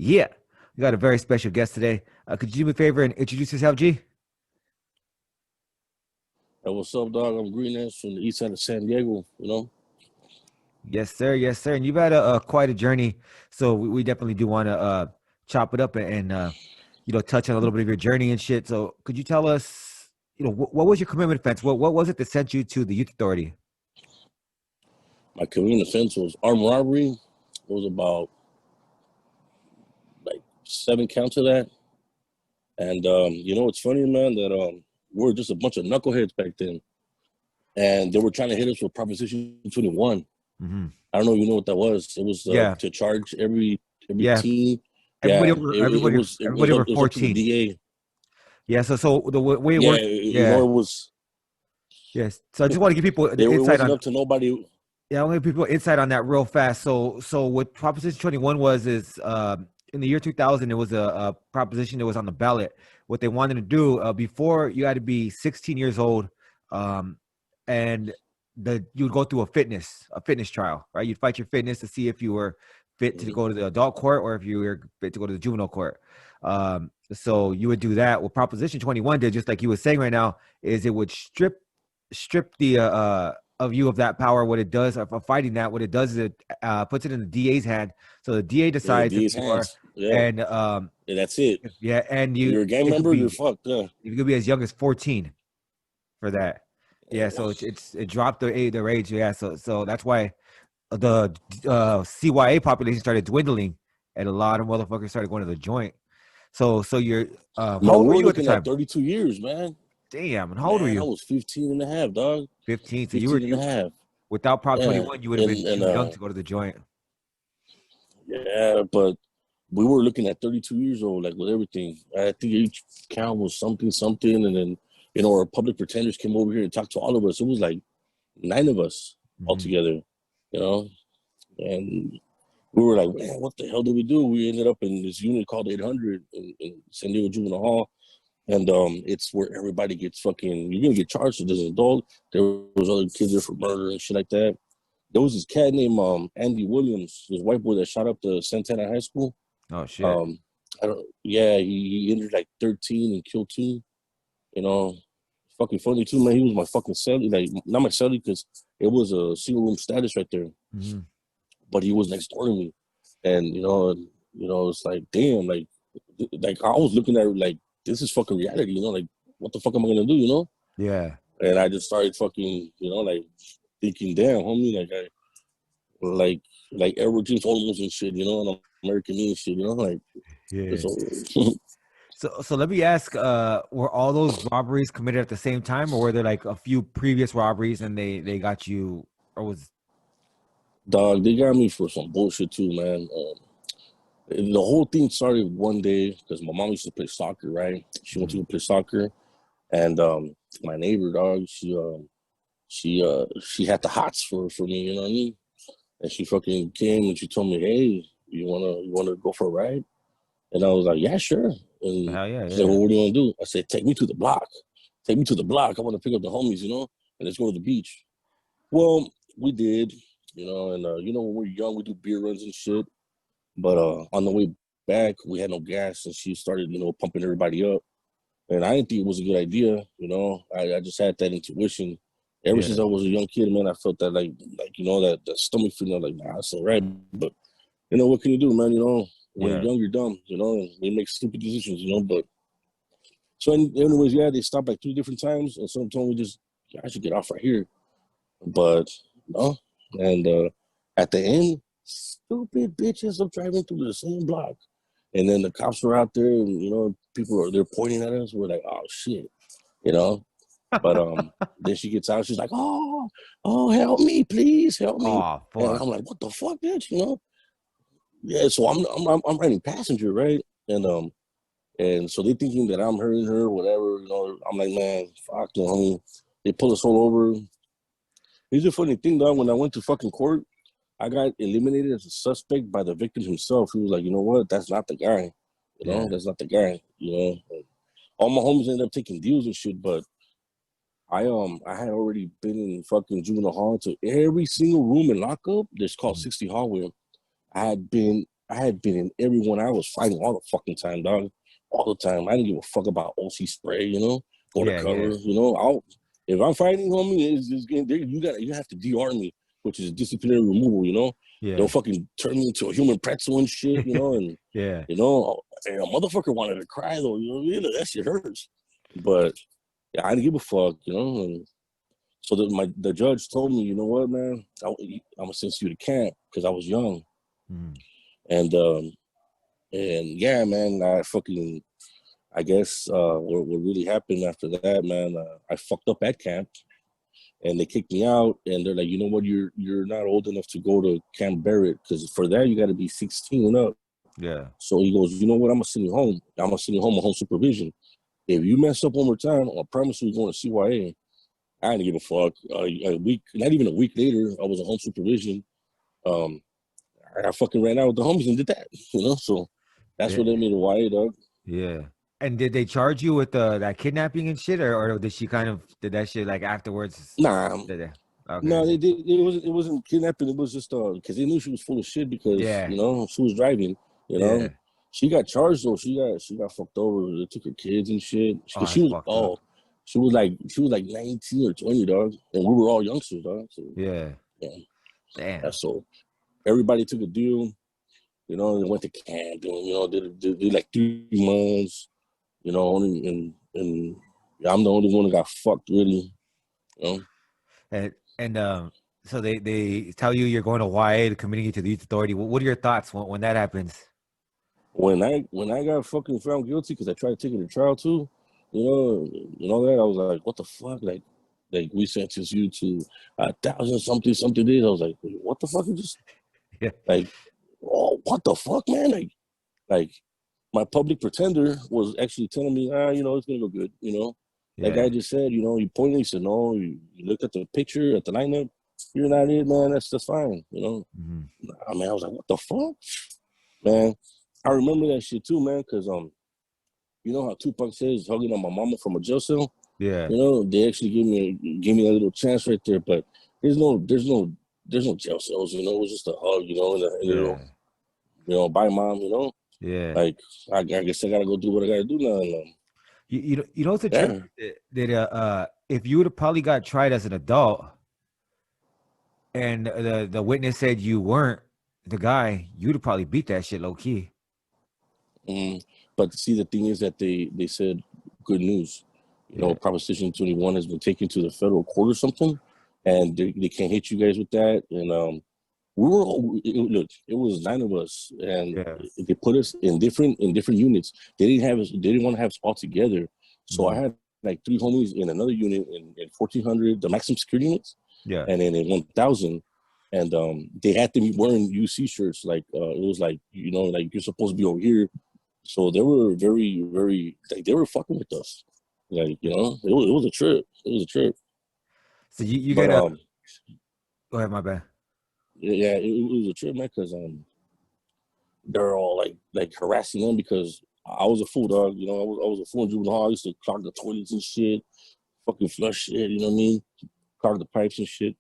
Yeah, we got a very special guest today. Could you do me a favor and introduce yourself, G? Hey, what's up, dog? I'm Green Ass from the east side of San Diego, you know? Yes, sir. Yes, sir. And you've had a quite a journey, so we definitely do want to chop it up and touch on a little bit of your journey and shit. So, could you tell us, what was your commitment offense? What was it that sent you to the youth authority? My community offense was armed robbery. It was about like 7 counts of that. And it's funny, man, that we were just a bunch of knuckleheads back then. And they were trying to hit us with Proposition 21. Hmm. I don't know if you know what that was. It was Yeah, to charge every yeah. teen. Everybody Yeah, over, it everybody, was it everybody was over up it was up to the 14. DA. Yeah. So the way it Yeah, worked. Yeah. it was Yes. So I just want to give people it the insight wasn't on. up to nobody. Yeah, I want to give people insight on that real fast. So what Proposition 21 was is in the year 2000, it was a proposition that was on the ballot. What they wanted to do before you had to be 16 years old, um, and you would go through a fitness trial, right? You'd fight your fitness to see if you were fit to Mhm. go to the adult court or if you were fit to go to the juvenile court. So you would do that. What Proposition 21 did, just like you were saying right now, is it would strip the of you of that power. What it does of fighting that, what it does is it puts it in the DA's hand. So the DA In the decides if DA's you are, hands. Yeah, and yeah, that's it. yeah, and If you're a gang it could member, you're be fucked. Yeah. you could be as young as 14 for that. Yeah, Yeah. so it dropped the age. Yeah, so that's why the CYA population started dwindling, and a lot of motherfuckers started going to the joint. So you're how Man, old we were were you at the looking at time? 32 years, man. Damn, and how old were Man, I you? was 15 and a half, dog. 15. So 15 and a you half. without Prop Yeah. 21, you would have been And too young to go to the joint. yeah, but we were looking at 32 years old, like with everything. I think each count was something, something. And then, our public pretenders came over here and talked to all of us. It was like 9 of us Hmm. altogether, you know? And we were like, man, what the hell did we do? We ended up in this unit called 800 in San Diego Juvenile Hall. And it's where everybody gets fucking. You're gonna get charged as an adult. There was other kids there for murder and shit like that. There was this cat named Andy Williams, this white boy that shot up the Santana High School. Oh shit. Um, I don't. Yeah, he injured like 13 and killed two. You know, fucking funny too, man. He was my fucking celly, like not my celly because it was a single room status right there, Hmm. but he was next door to me, and it's like damn, like I was looking at it like this is fucking reality, like what the fuck am I gonna do, Yeah. And I just started fucking, like thinking, damn, homie, like like Edward James Olmos and shit, and American Me and shit, like Yeah. it's So let me ask, were all those robberies committed at the same time, or were there like a few previous robberies and they got you, or was dog. They got me for some bullshit too, man. The whole thing started one day because my mom used to play soccer, right? She went to Mhm. go play soccer, and my neighbor, dog, she had the hots for me, you know what I mean? And she fucking came and she told me, "Hey, you wanna go for a ride?" And I was like, "Yeah, sure." And Hell yeah, she's like, yeah. "Well, what do you want to do?" I said, "Take me to the block. Take me to the block. I want to pick up the homies, and let's go to the beach." Well, we did, and when we're young, we do beer runs and shit. But on the way back, we had no gas, and she started, pumping everybody up. And I didn't think it was a good idea, I just had that intuition. Ever since Yeah. I was a young kid, man, I felt that that stomach feeling, like, nah, that's all right. But what can you do, man? When you're Yeah. young, you're dumb, and we make stupid decisions, But so, anyways, yeah, they stopped like 2 different times, and some told me just, yeah, I should get off right here. But no, and at the end, stupid bitches are driving through the same block. And then the cops were out there, and people they're pointing at us. We're like, oh shit, you know. But then she gets out. She's like, oh, help me, please, help me. Oh And fuck. I'm like, what the fuck, bitch, Yeah. So I'm riding passenger, right? And so they thinking that I'm hurting her, whatever. I'm like, man, fuck, homie. They pull us all over. Here's the funny thing, though. When I went to fucking court, I got eliminated as a suspect by the victim himself. He was like, you know what? That's not the guy. Yeah. That's not the guy. All my homies ended up taking deals and shit, but I had already been in fucking juvenile hall to every single room in lockup. There's called Mhm. 60 hallway. I had been I had been in every one. I was fighting all the fucking time, dog. All the time. I didn't give a fuck about OC spray, you know, go to cover, you know. If I'm fighting, homie, you have to de-arm me, which is disciplinary removal, you know. Yeah. Don't fucking turn me into a human pretzel and shit, you know, and yeah. you know, and a motherfucker wanted to cry though, you know what I mean? That shit hurts. But yeah, I didn't give a fuck, you know. And so the judge told me, you know what, man, I'm gonna send you to camp because I was young, and yeah, man, I guess what really happened after that, man, I fucked up at camp, and they kicked me out, and they're like, you know what, you're not old enough to go to Camp Barrett because for that you got to be 16 and up. Yeah. So he goes, you know what, I'm gonna send you home. I'm gonna send you home on home supervision. If you mess up one more time, I promise you're going to CYA. I didn't give a fuck. A week, not even a week later, I was on home supervision. I fucking ran out with the homies and did that, you know. So that's what led me to YA, dog. Yeah. And did they charge you with that kidnapping and shit, or did she kind of did that shit like afterwards? Nah, okay. No, they did. It wasn't kidnapping. It was just because they knew she was full of shit because you know she was driving. You know, she got charged though. She got fucked over. They took her kids and shit. She was like 19 or 20, dog, and we were all youngsters, dog. So, yeah. Damn. So everybody took a deal. You know, they went to camp. And, you know, did like 3 months. You know, only and I'm the only one that got fucked really. You know. And so they tell you you're going to YA, to committing you to the youth authority. What are your thoughts when that happens? When I got fucking found guilty because I tried to take it to trial too, you know that I was like, what the fuck, like we sentenced you to 1,000 something days. I was like, what the fuck is this? Like, oh, what the fuck, man? Like my public pretender was actually telling me, you know, it's gonna go good, you know. That guy just said, you know, he pointed, he said, no, you look at the picture, at the lineup, you're not it, man, that's fine, you know. I mean, I was like, what the fuck? Man, I remember that shit too, man, because you know how Tupac says hugging on my mama from a jail cell? Yeah. You know, they actually gave me a little chance right there, but there's no jail cells, you know, it was just a hug, you know, and a little, you know, bye mom, you know. Yeah. Like I guess I gotta go do what I gotta do now. You know what's the trick? That if you would have probably got tried as an adult and the witness said you weren't the guy, you'd have probably beat that shit low key. But see, the thing is that they said good news. You know, Proposition 21 has been taken to the federal court or something, and they can't hit you guys with that. And we were look, it was 9 of us, and they put us in different units. They didn't want to have us all together. So I had like 3 homies in another unit in 1,400, the maximum security units. Yeah. And then in 1,000. And they had to be wearing UC shirts. Like it was like, you know, like you're supposed to be over here. So they were very, very, like they were fucking with us. Like, you know, it was a trip. It was a trip. So you got go ahead, my bad. Yeah, it was a trip, man, because they're all like harassing them because I was a fool, dog. You know, I was a fool in juvenile hall. I used to clog the toilets and shit, fucking flush shit. You know what I mean? Clog the pipes and shit.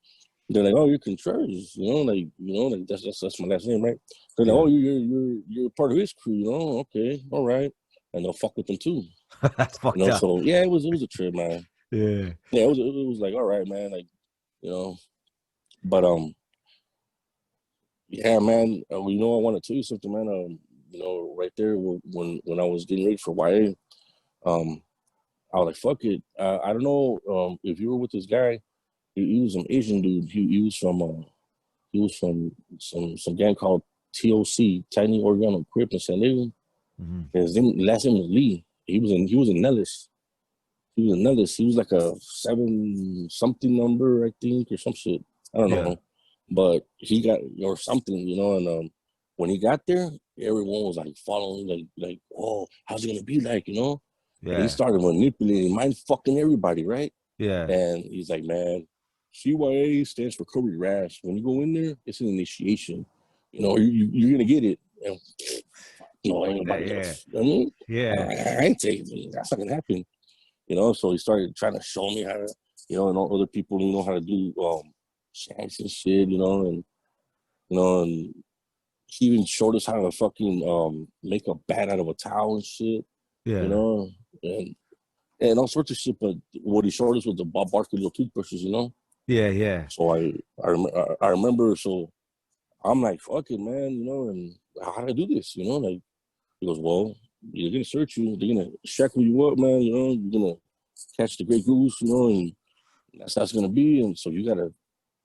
They're like, oh, you're Contreras, you know, like that's my last name, right? They're like, oh, you're part of his crew, you know? Okay, all right, and they'll fuck with them too. That's fucked up. So yeah, it was a trip, man. Yeah, it was like, all right, man, like, you know, but yeah, man, you know, I want to tell you something, man. You know, right there when I was getting ready for YA, I was like, fuck it. I don't know if you were with this guy. He was an Asian dude. He was from some gang called TOC, Tiny Organo Crip in San Diego. His last name was Lee. He was in Nellis. He was in Nellis. He was like a 7 something number, I think, or some shit. I don't know. But he got or something, you know, and when he got there, everyone was like following, like, oh, how's it gonna be like, you know? Yeah. And he started manipulating, mind fucking everybody, right? Yeah. And he's like, man, CYA stands for Curry Rash. When you go in there, it's an initiation. You know, you're gonna get it. And, you know, anybody else. You know what I mean? Yeah. I ain't taking it. That's not gonna happen. You know, so he started trying to show me how to, you know, and all other people, how to do shanks and shit, and he even showed us how to fucking make a bat out of a towel and shit, you Yeah. know, and all sorts of shit. But what he showed us was the Bob Barker little toothbrushes, you know. Yeah. Yeah. So I remember. So I'm like, fuck it, man, you know, and how do I do this, you know? Like he goes, well, they're gonna search you, they're gonna shackle you up, man, you know, you're gonna catch the great goose, you know, and that's how it's gonna be, and so you gotta,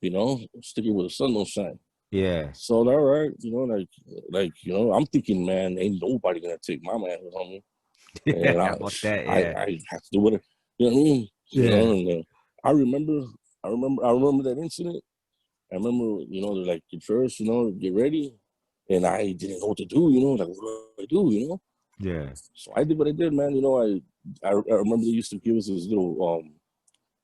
you know, stick it where the sun don't shine. Yeah. So all right, you know, like you know, I'm thinking, man, ain't nobody gonna take my manhood on me, and Yeah. About that. Yeah. I have to do whatever, you know what I mean? You Yeah. know, and I remember that incident. I remember, you know, they're like, get first, you know, get ready, and I didn't know what to do, you know, like what do I do, you know? Yeah. So I did what I did, man. You know, I remember they used to give us this little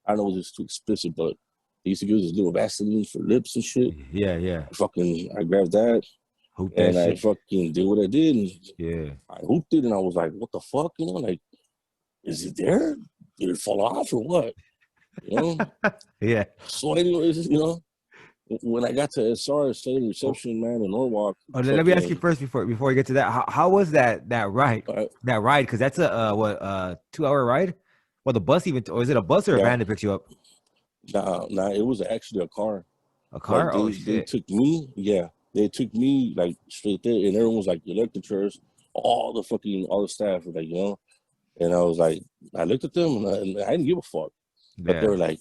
I don't know if it's too explicit, but they used to give us this little Vaseline for lips and shit. Yeah. Yeah. I grabbed that Hoop that and I shit. fucking did what I did, and Yeah. I hooped it, and I was like, what the fuck, you know, like, is it there? Did it fall off or what? You know? Yeah. So anyways, you know, when I got to SR, Cellular Oh, Reception, man, in Norwalk, let me ask you fucking, first before we get to that. How was that ride? uh, That ride, because that's a 2 hour ride. Well, the bus even, or is it a bus or a yeah, van that picks you up? nah, it was actually a car. A Like car? Oh they shit. took me, yeah, they took me like straight there, and everyone was like electric chairs, all the staff were like, you know, and I was like, I looked at them and I didn't give a fuck, but they Yeah. were like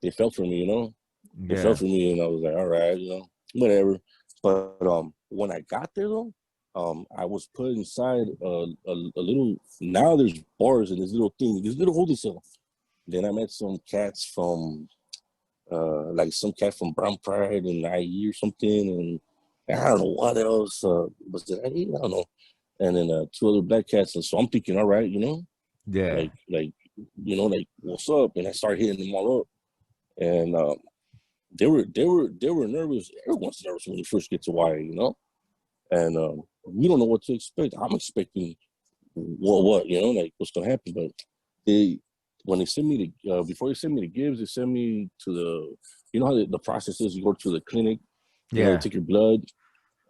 they felt for me, you know, they felt Yeah. for me, and I was like, all right, you know, whatever. But when I got there though, I was put inside a little. Now there's bars and this little thing, this little holding cell. Then I met some cats from like some cat from Brown Pride and IE or something, and I don't know what else. Was it IE? I don't know. And then two other black cats, and so I'm thinking, all right, you know, Yeah. like you know, like what's up? And I started hitting them all up, and they were nervous. Everyone's nervous when you first get to YA, you know, and we don't know what to expect. I'm expecting what you know, like what's gonna happen, but they when they send me the before they send me the Gibbs, they send me to the you know how the process is. You go to the clinic, you know, they Yeah. take your blood,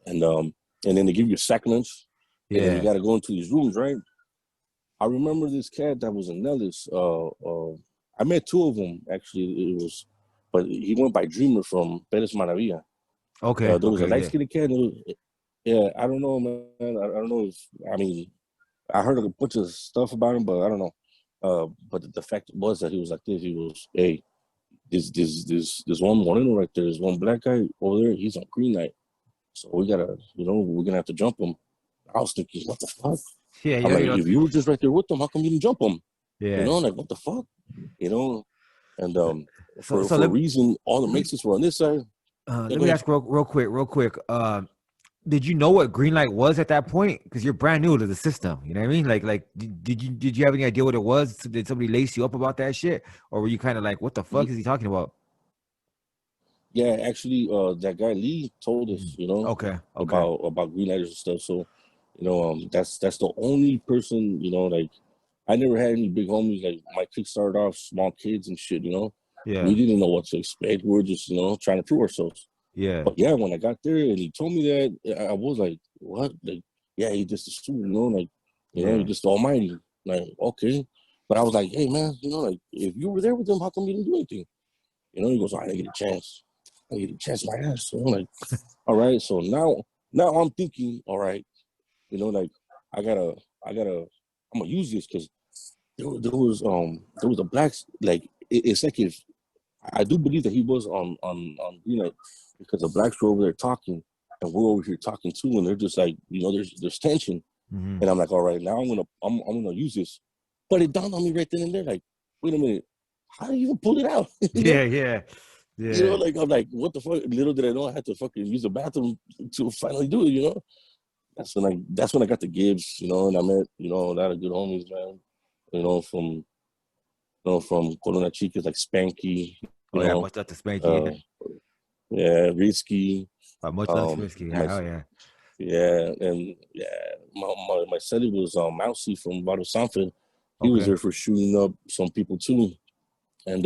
and um and then they give you sacraments, and then you Yeah. got to go into these rooms, right? I remember this cat that was in Nellis. I met two of them actually. It was, but he went by Dreamer from Perez Maravilla. Okay. There was a Okay. light Yeah. skinned cat. Yeah, I don't know, man. I don't know if I mean I heard a bunch of stuff about him, but I don't know. But the fact was that he was like this. He was, hey, this one moreno right there. There's one black guy over there. He's on green light, so we gotta, you know, we're gonna have to jump him. I was thinking, what the fuck? Yeah. I'm You like, you know. if you were just right there with them, how come you didn't jump him? You Yeah. know, like what the fuck? You know, and So so for a let reason, all the let me Mexicans were on this side. Yeah, let go me ahead. ask real quick. Did you know what green light was at that point? Because you're brand new to the system. You know what I mean? Like did you have any idea what it was? Did somebody lace you up about that shit, or were you kind of like, what the fuck is he talking about? Yeah, actually, that guy Lee told us, Mhm. you know, Okay. Okay. about green lighters and stuff. So, you know, that's the only person, you know, like I never had any big homies. Like my kids started off small kids and shit, you know. We Yeah. didn't know what to expect. We were just, you know, trying to prove ourselves. Yeah. But yeah, when I got there and he told me that, I was like, what? Like, yeah, he just a student, you know, like, you know, he Yeah. just the almighty. Like, okay. But I was like, hey man, you know, like if you were there with him, how come you didn't do anything? You know, he goes, I didn't get a chance. I get a chance my ass. So I'm like, all right. So now I'm thinking, all right, you know, like I gotta, I'm gonna use this because there was a black like it's like if I do believe that he was on you know because the blacks were over there talking and we're over here talking too and they're just like you know there's tension Hmm. and I'm like all right now I'm gonna use this, but it dawned on me right then and there like wait a minute how do you even pull it out you know. Yeah. Yeah. You know, Yeah. like I'm like, what the fuck? Little did I know I had to fucking use the bathroom to finally do it. You know, that's when I got the Gibbs. You know, and I met you know a lot of good homies, man. You know, from Corona Chicas like Spanky. You Oh yeah. know, Much love to Spanky. uh, yeah, Risky. Much love to Whiskey. Yeah. My Hell yeah. yeah, and yeah, my celly was Mousy from Bottle Sanford. He was Okay. there for shooting up some people too. And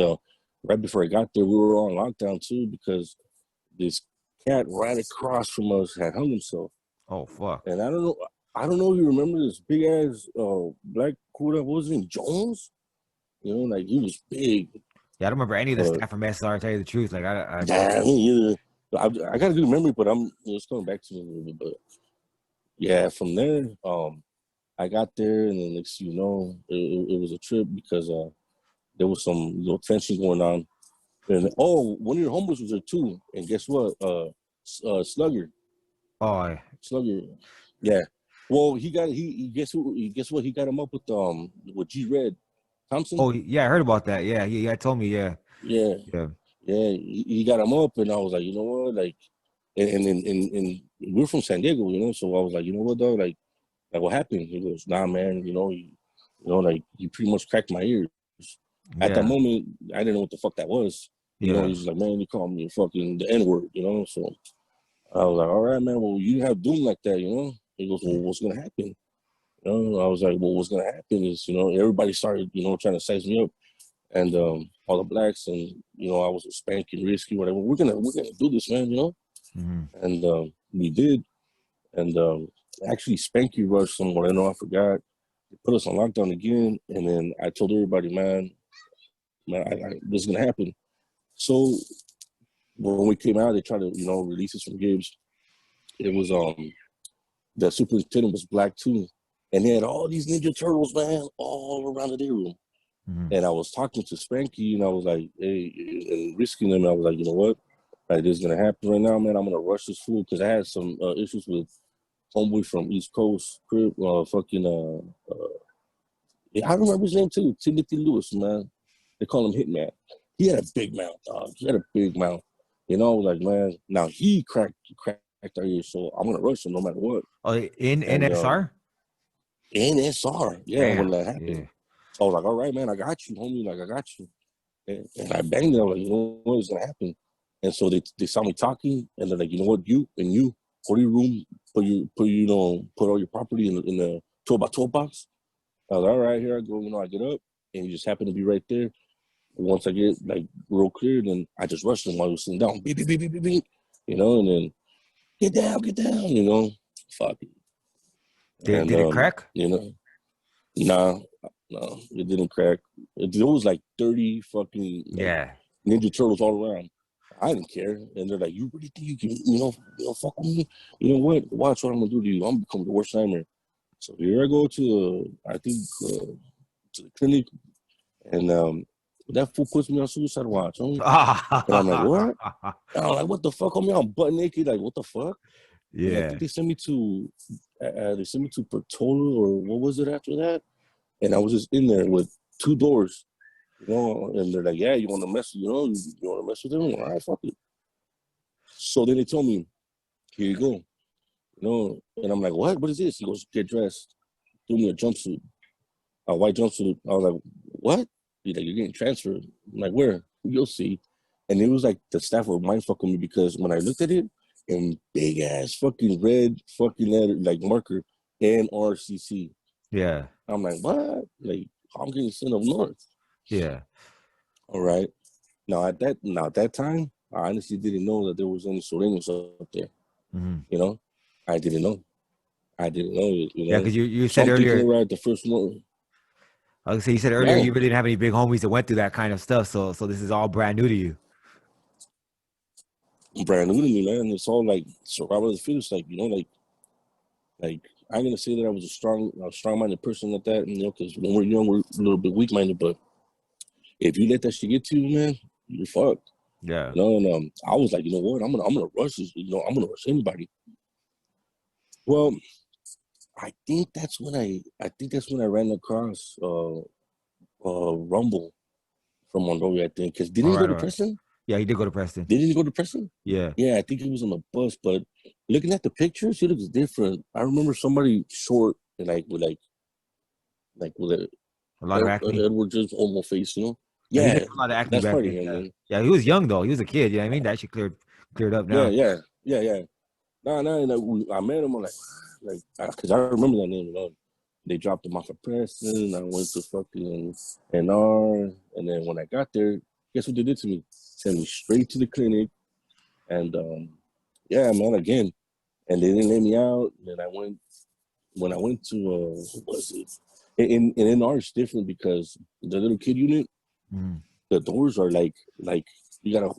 right before I got there, we were on lockdown too because this cat right across from us had hung himself. Oh fuck. And I don't know if you remember this big ass black Kuda, what was his name? Jones? You know, like he was big. Yeah, I don't remember any of the But staff from SR. To tell you the truth, like I damn, me either. I got a good memory, but it's coming back to me a little bit. But yeah, from there, I got there, and then next thing you know, it was a trip because there was some tension going on. And one of your homies was there too. And guess what? Slugger. oh Slugger. Yeah. Well, he guess what? He got him up with G Red Thompson. oh yeah, I heard about that. Yeah, yeah, told me. Yeah, Yeah. yeah, Yeah. He got him up, and I was like, you know what? Like, and we're from San Diego, you know. So I was like, you know what, though? Like what happened? He goes, nah, man. Like he pretty much cracked my ears. At that yeah, moment, I didn't know what the fuck that was. You know, yeah. he's like, man, you called me fucking the N word, you know. So I was like, all right, man. Well, you have doom like that, you know. He goes, well, what's gonna happen? You know, I was like, well, what's gonna happen is, you know, everybody started, you know, trying to size me up, and all the blacks, and you know, I was spanking, risky, whatever. We're gonna do this, man, you know. Mm-hmm. And we did, and actually, Spanky rushed somewhere. I know I forgot. They put us on lockdown again, and then I told everybody, man, this is gonna happen. So when we came out, they tried to, you know, release us from Gibbs. It was the superintendent was black too, and they had all these Ninja Turtles, man, all around the day room. Mm-hmm. And I was talking to Spanky, and I was like, hey, and risking them. I was like, you know what? Like, this is gonna happen right now, man. I'm gonna rush this food because I had some issues with homeboy from East Coast, crib, yeah, I remember his name too, Timothy Lewis, man. They call him Hitman. He had a big mouth, dog. He had a big mouth. You know, like, man, now he cracked our ears, so I'm gonna rush him no matter what. Oh, in And SR. in SR, yeah, when Damn. that Yeah. happened. So I was like, all right, man, I got you, homie. Like, I got you. And I banged it. I was like, you know what's gonna happen? And so they saw me talking, and they're like, you know what, you go to your room, put all your property in the 12x12 box. I was like, all right, here I go. You know, I get up, and he just happened to be right there. Once I get like real clear, then I just rushed him while he was sitting down. Beep, beep, beep, beep, beep, beep. You know, and then get down, you know. Fuck it. Did And it crack? you know, nah, no, it didn't crack. There was like 30 fucking like Yeah. Ninja Turtles all around. I didn't care. And they're like, you really think you can, fuck with me? You know what? Watch what I'm gonna do to you. I'm gonna become the worst nightmare. So here I go to to the clinic, and that fool puts me on suicide watch, homie. And I'm like, what? And I'm like, what the fuck, homie? I'm butt naked. Like, what the fuck? And I Yeah. think they sent me to Portola, or what was it after that? And I was just in there with two doors, you know. And they're like, yeah, you want to mess, you know, you want to mess with them? All right, fuck it. So then they told me, here you go, you know. And I'm like, what? What is this? He goes, get dressed. Threw me a jumpsuit, a white jumpsuit. I was like, what? He's like, you're getting transferred. I'm like, where? You'll see. And it was like the staff were mind fucking me because when I looked at it, in big ass fucking red fucking letter, like marker, NRCC. Yeah. I'm like, what? Like, I'm getting sent up north. Yeah. All right. Now at that time, I honestly didn't know that there was any Sureños up there. Mm-hmm. You know, I didn't know. I didn't know it. You Yeah, know, because you so said I'm thinking, earlier. all right, the first one. I was say you said earlier Yeah, you really didn't have any big homies that went through that kind of stuff. So this is all brand new to you. brand new to me, man. It's all like survival of the fittest. Like, you know, like I'm gonna say that I was a strong-minded person like that. You know, because when we're young, we're a little bit weak-minded. But if you let that shit get to you, man, you're fucked. Yeah. You know, and I was like, you know what, I'm gonna rush this. You know, I'm gonna rush anybody. Well, I think that's when I ran across Rumble from Monrovia. I think because didn't All he go right. to All right. Preston? Yeah, he did go to Preston. Didn't he go to Preston? Yeah. Yeah, I think he was on the bus. But looking at the pictures, he looks different. I remember somebody short and like with a A lot of acne. Edward just homo face, you know? Yeah, he did Yeah, have a lot of acne that's back probably then. him, Yeah. man. Yeah, he was young though. He was a kid. You know what I mean? That shit cleared up Yeah, now. yeah. No, I met him. I'm like, because I remember that name, you know. They dropped him off at Preston. I went to fucking NR, and then when I got there, guess what they did to me? Sent me straight to the clinic, and yeah, man, again, and they didn't let me out. And I went when I went to what was it? In ours different because the little kid unit, Mm. the doors are like you gotta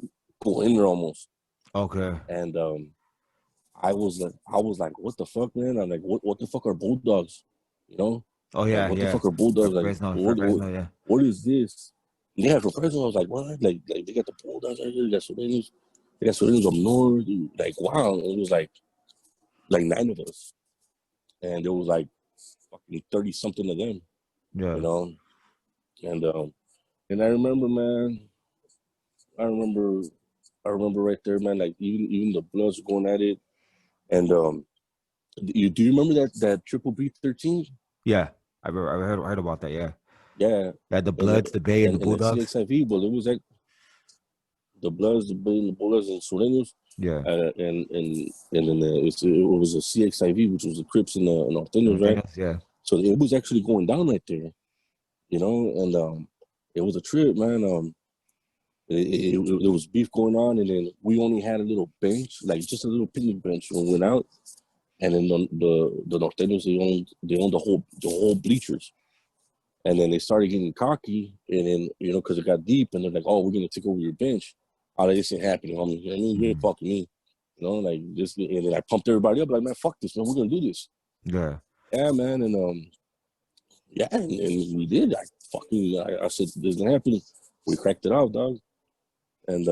go in there almost. Okay. And I was like, what the fuck, man? I'm like, what the fuck are bulldogs? You know, Oh like yeah, what the yeah. fuck are bulldogs? Like Fresno, what Fresno, yeah. what is this? Yeah, from Fresno, I was like, what? Like they got the bulldogs right here. They got Sureños. They got Sureños up north. Like wow, it was like 9 of us, and there was like fucking 30 something of them. You Yeah. know, and and I remember, man. I remember, I remember right there, man. Like even the Bloods going at it, and do you remember that Triple B 13? Yeah. I heard about that, yeah. Yeah, Yeah, the and Bloods, the Bay, and the and that Bulldogs. CXIV, but it was like the Bloods, the Bullets, and Sureños, Yeah. and then it was a CXIV, which was the Crips and the Norteños, right? Norteños, yeah. So it was actually going down right there, you know, and it was a trip, man. There was beef going on, and then we only had a little bench, like just a little picnic bench when we went out, and then the Norteños they owned the whole bleachers. And then they started getting cocky, and then because it got deep, and they're like, "Oh, we're gonna take over your bench." Oh, this ain't happening, homie. I mean, you ain't fucking me, like this. And then I pumped everybody up, like, "Man, fuck this, man. We're gonna do this." Yeah. Yeah, man, and yeah, and we did. I said, "This is gonna happen." We cracked it out, dog, and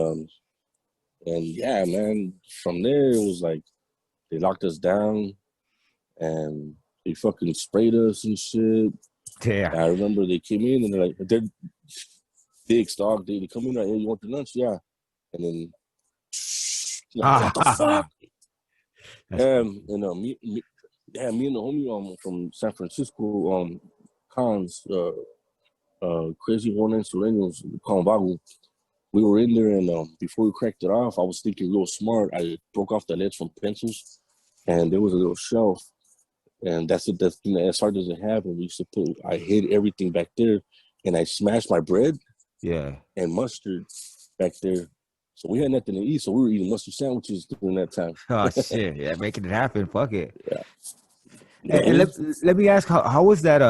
yeah, man. From there, it was like they locked us down, and they fucking sprayed us and shit. Yeah. And I remember they came in and they're dicks, dog. They come in like, "Hey, you want the lunch?" Yeah. And then, like, what the fuck? That's And me and the homie from San Francisco, Cons, Crazy One and Sureños, Convago, we were in there, and before we cracked it off, I was thinking real smart. I broke off the leads from pencils, and there was a little shelf, and that's the thing that SR doesn't have. And we used to I hid everything back there, and I smashed my bread yeah. and mustard back there. So we had nothing to eat, so we were eating mustard sandwiches during that time. Oh shit. Yeah, making it happen. Fuck it. Yeah. And Mm-hmm. let me ask, how was that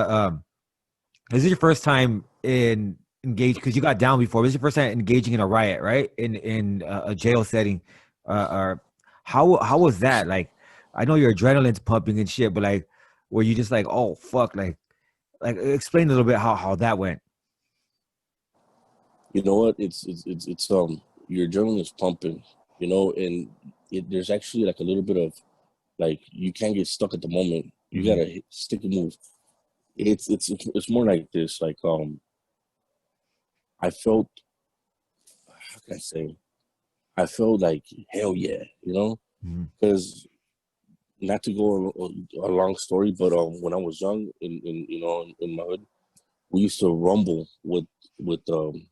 is this your first time in engage because you got down before? This is your first time engaging in a riot, right? In a jail setting. Or how was that? Like, I know your adrenaline's pumping and shit, but like, were you just like, oh fuck, like explain a little bit how that went? You know what? It's your adrenaline is pumping, and there's actually like a little bit of like you can't get stuck at the moment. You Mhm. gotta stick and move. It's more like this. Like I felt, how can I say? I felt like hell yeah, Mhm. because not to go a long story, but when I was young in my hood, we used to rumble with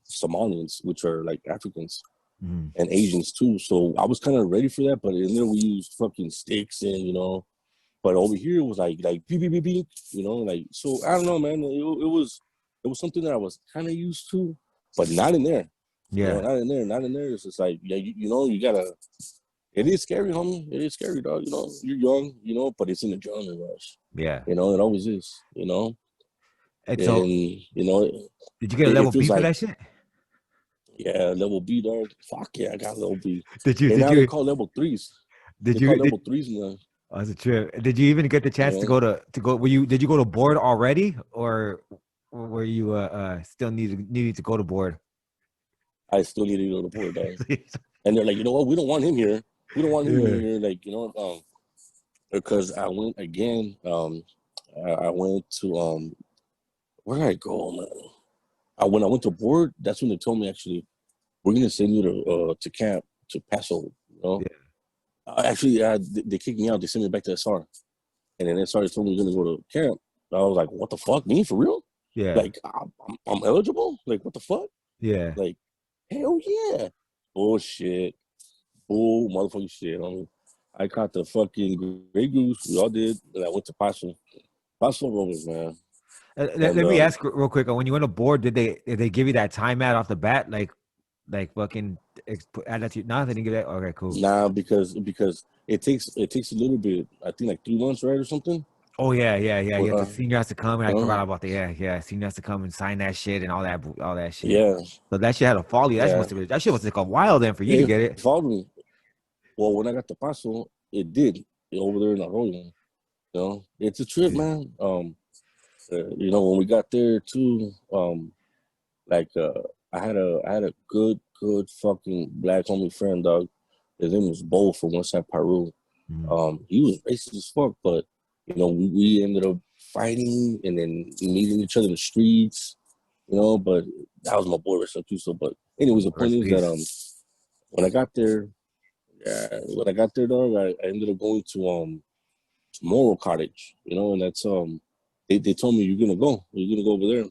Somalians, which are like Africans Mhm. and Asians too. So I was kind of ready for that, but in there we used fucking sticks and But over here it was like beep beep beep beep, like so. I don't know, man. It was something that I was kind of used to, but not in there. Yeah. Not in there. Not in there. It's just like yeah, you gotta. It is scary, homie. It is scary, dog. You're young, but it's an adrenaline rush. Yeah. It always is. And so, And did you get a it level feels B for like that shit? yeah, level B, dog. Fuck yeah, I got level B. Did you And did now they you call level threes. did They call you did level threes now. oh, that's a trip. Did you even get the You chance to know, go did you go to board already, or were you still needing to go to board? I still need to go to the board, dog. And they're like, you know what? We don't want him here. We don't want him Yeah. here. Like, because I went again. I went to where did I go, man? When I went to board, that's when they told me actually we're gonna send you to camp to Paso. Yeah. Actually, they kicked me out. They sent me back to SR, and then SR told me we're gonna go to camp. I was like, what the fuck, me for real? Yeah. Like, I'm eligible? Like, what the fuck? Yeah. Like, hell yeah! Bullshit. Bull motherfucking shit. I caught the fucking Grey Goose. We all did. And I went to Paso. Paso Robles, man. Let And me ask real quick. When you went to board, did they give you that timeout off the bat? Like like fucking add that to nothing and get that? Okay, cool. Nah, because it takes a little bit. I think like 3 months, right, or something. Oh yeah. You have Or, to senior has to come and I uh, forgot about the senior has to come and sign that shit and all that shit. yeah, So that shit had to follow you. yeah. That shit must take a while then for you to It get it. followed me. Well, when I got the paso, it did over there in Arroyo. It's a trip, Yeah. man. When we got there too, like I had a good fucking black homie friend, dog. His name was Bo from Westside Peru. Mhm. He was racist as fuck, but we ended up fighting and then meeting each other in the streets, but that was my boy rest up too. So, but anyways, the point Rest in is that peace. when I got there, dog, I ended up going to Morro Cottage, and that's they told me you're gonna go over there,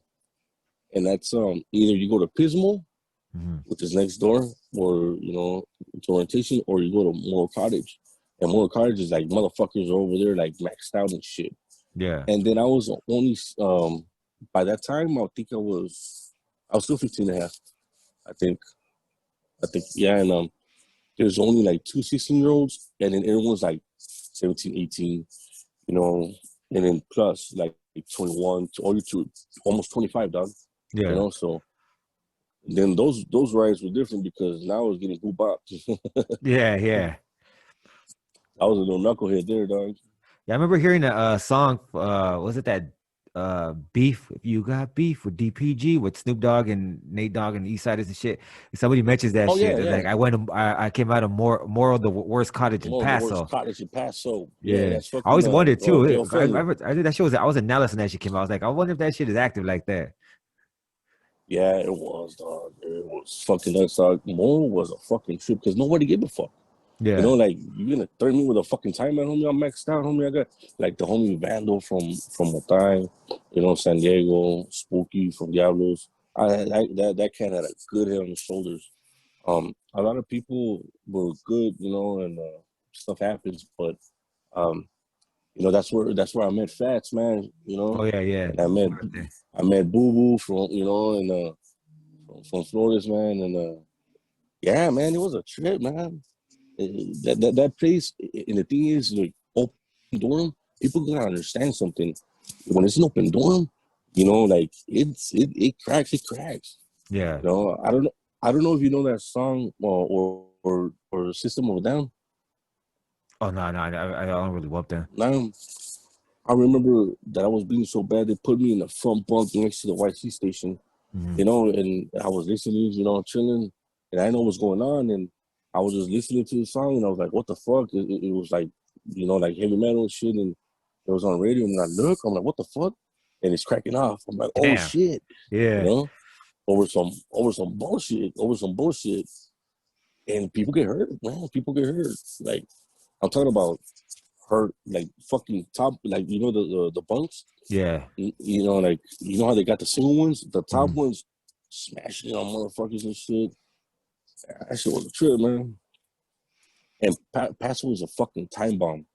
and that's either you go to Pismo, Mhm. which is next door, or to orientation, or you go to Morro Cottage, and Morro Cottage is like motherfuckers are over there like maxed out and shit. Yeah. And then I was only by that time I was still 15 and a half, I think. Yeah, and there's only like two 16-year-olds, and then everyone's like 17, 18, you know, and then plus like 21 to almost 25, dog. Yeah. So then those rides were different because now I was getting hoop bopped. Yeah. I was a little knucklehead there, dog. Yeah, I remember hearing a song. Was it that beef? If you got beef with DPG with Snoop Dogg and Nate Dogg and the East Siders and shit. Somebody mentions that Oh shit. yeah, It's yeah. like I came out of more the worst cottage in One of the worst Paso. cottage in Paso. Yeah, Yeah, that's I fucking always wondered too. Dale Friendly. I think that shit I was in Dallas when that shit came out. I was like, I wonder if that shit is active like that. Yeah, it was, dog. It was fucking nuts, dog. Mo was a fucking trip because nobody gave a fuck. Yeah, Like you're gonna threaten me with a fucking time man, homie. I'm maxed out, homie. I got like the homie Vandal from Motay, San Diego, Spooky from Diablos. That cat had a good head on his shoulders. A lot of people were good, and stuff happens, but um, that's where I met Fats, man. oh yeah. And I met Boo Boo from Flores, man, and yeah, man, it was a trip, man. That place, and the thing is, like open dorm, people gotta understand something. When it's an open dorm, like it cracks, it cracks. Yeah. I don't know if you know that song or System of a Down. Oh no, I don't really whoop them. Now I remember that I was being so bad they put me in the front bunk next to the YC station, Hmm. and I was listening, chilling, and I know what's going on, and I was just listening to the song, and I was like, "What the fuck?" It was like, like heavy metal and shit, and it was on radio, and I'm like, "What the fuck?" And it's cracking off. I'm like, "Oh Damn. shit," you Yeah. know, over some bullshit, and people get hurt, man. People get hurt. Like I'm talking about hurt, like fucking top, like the bunks. Yeah. Like how they got the single ones, the top Mhm. ones smashing on motherfuckers and shit. That shit was a trip, man. And Paso was a fucking time bomb,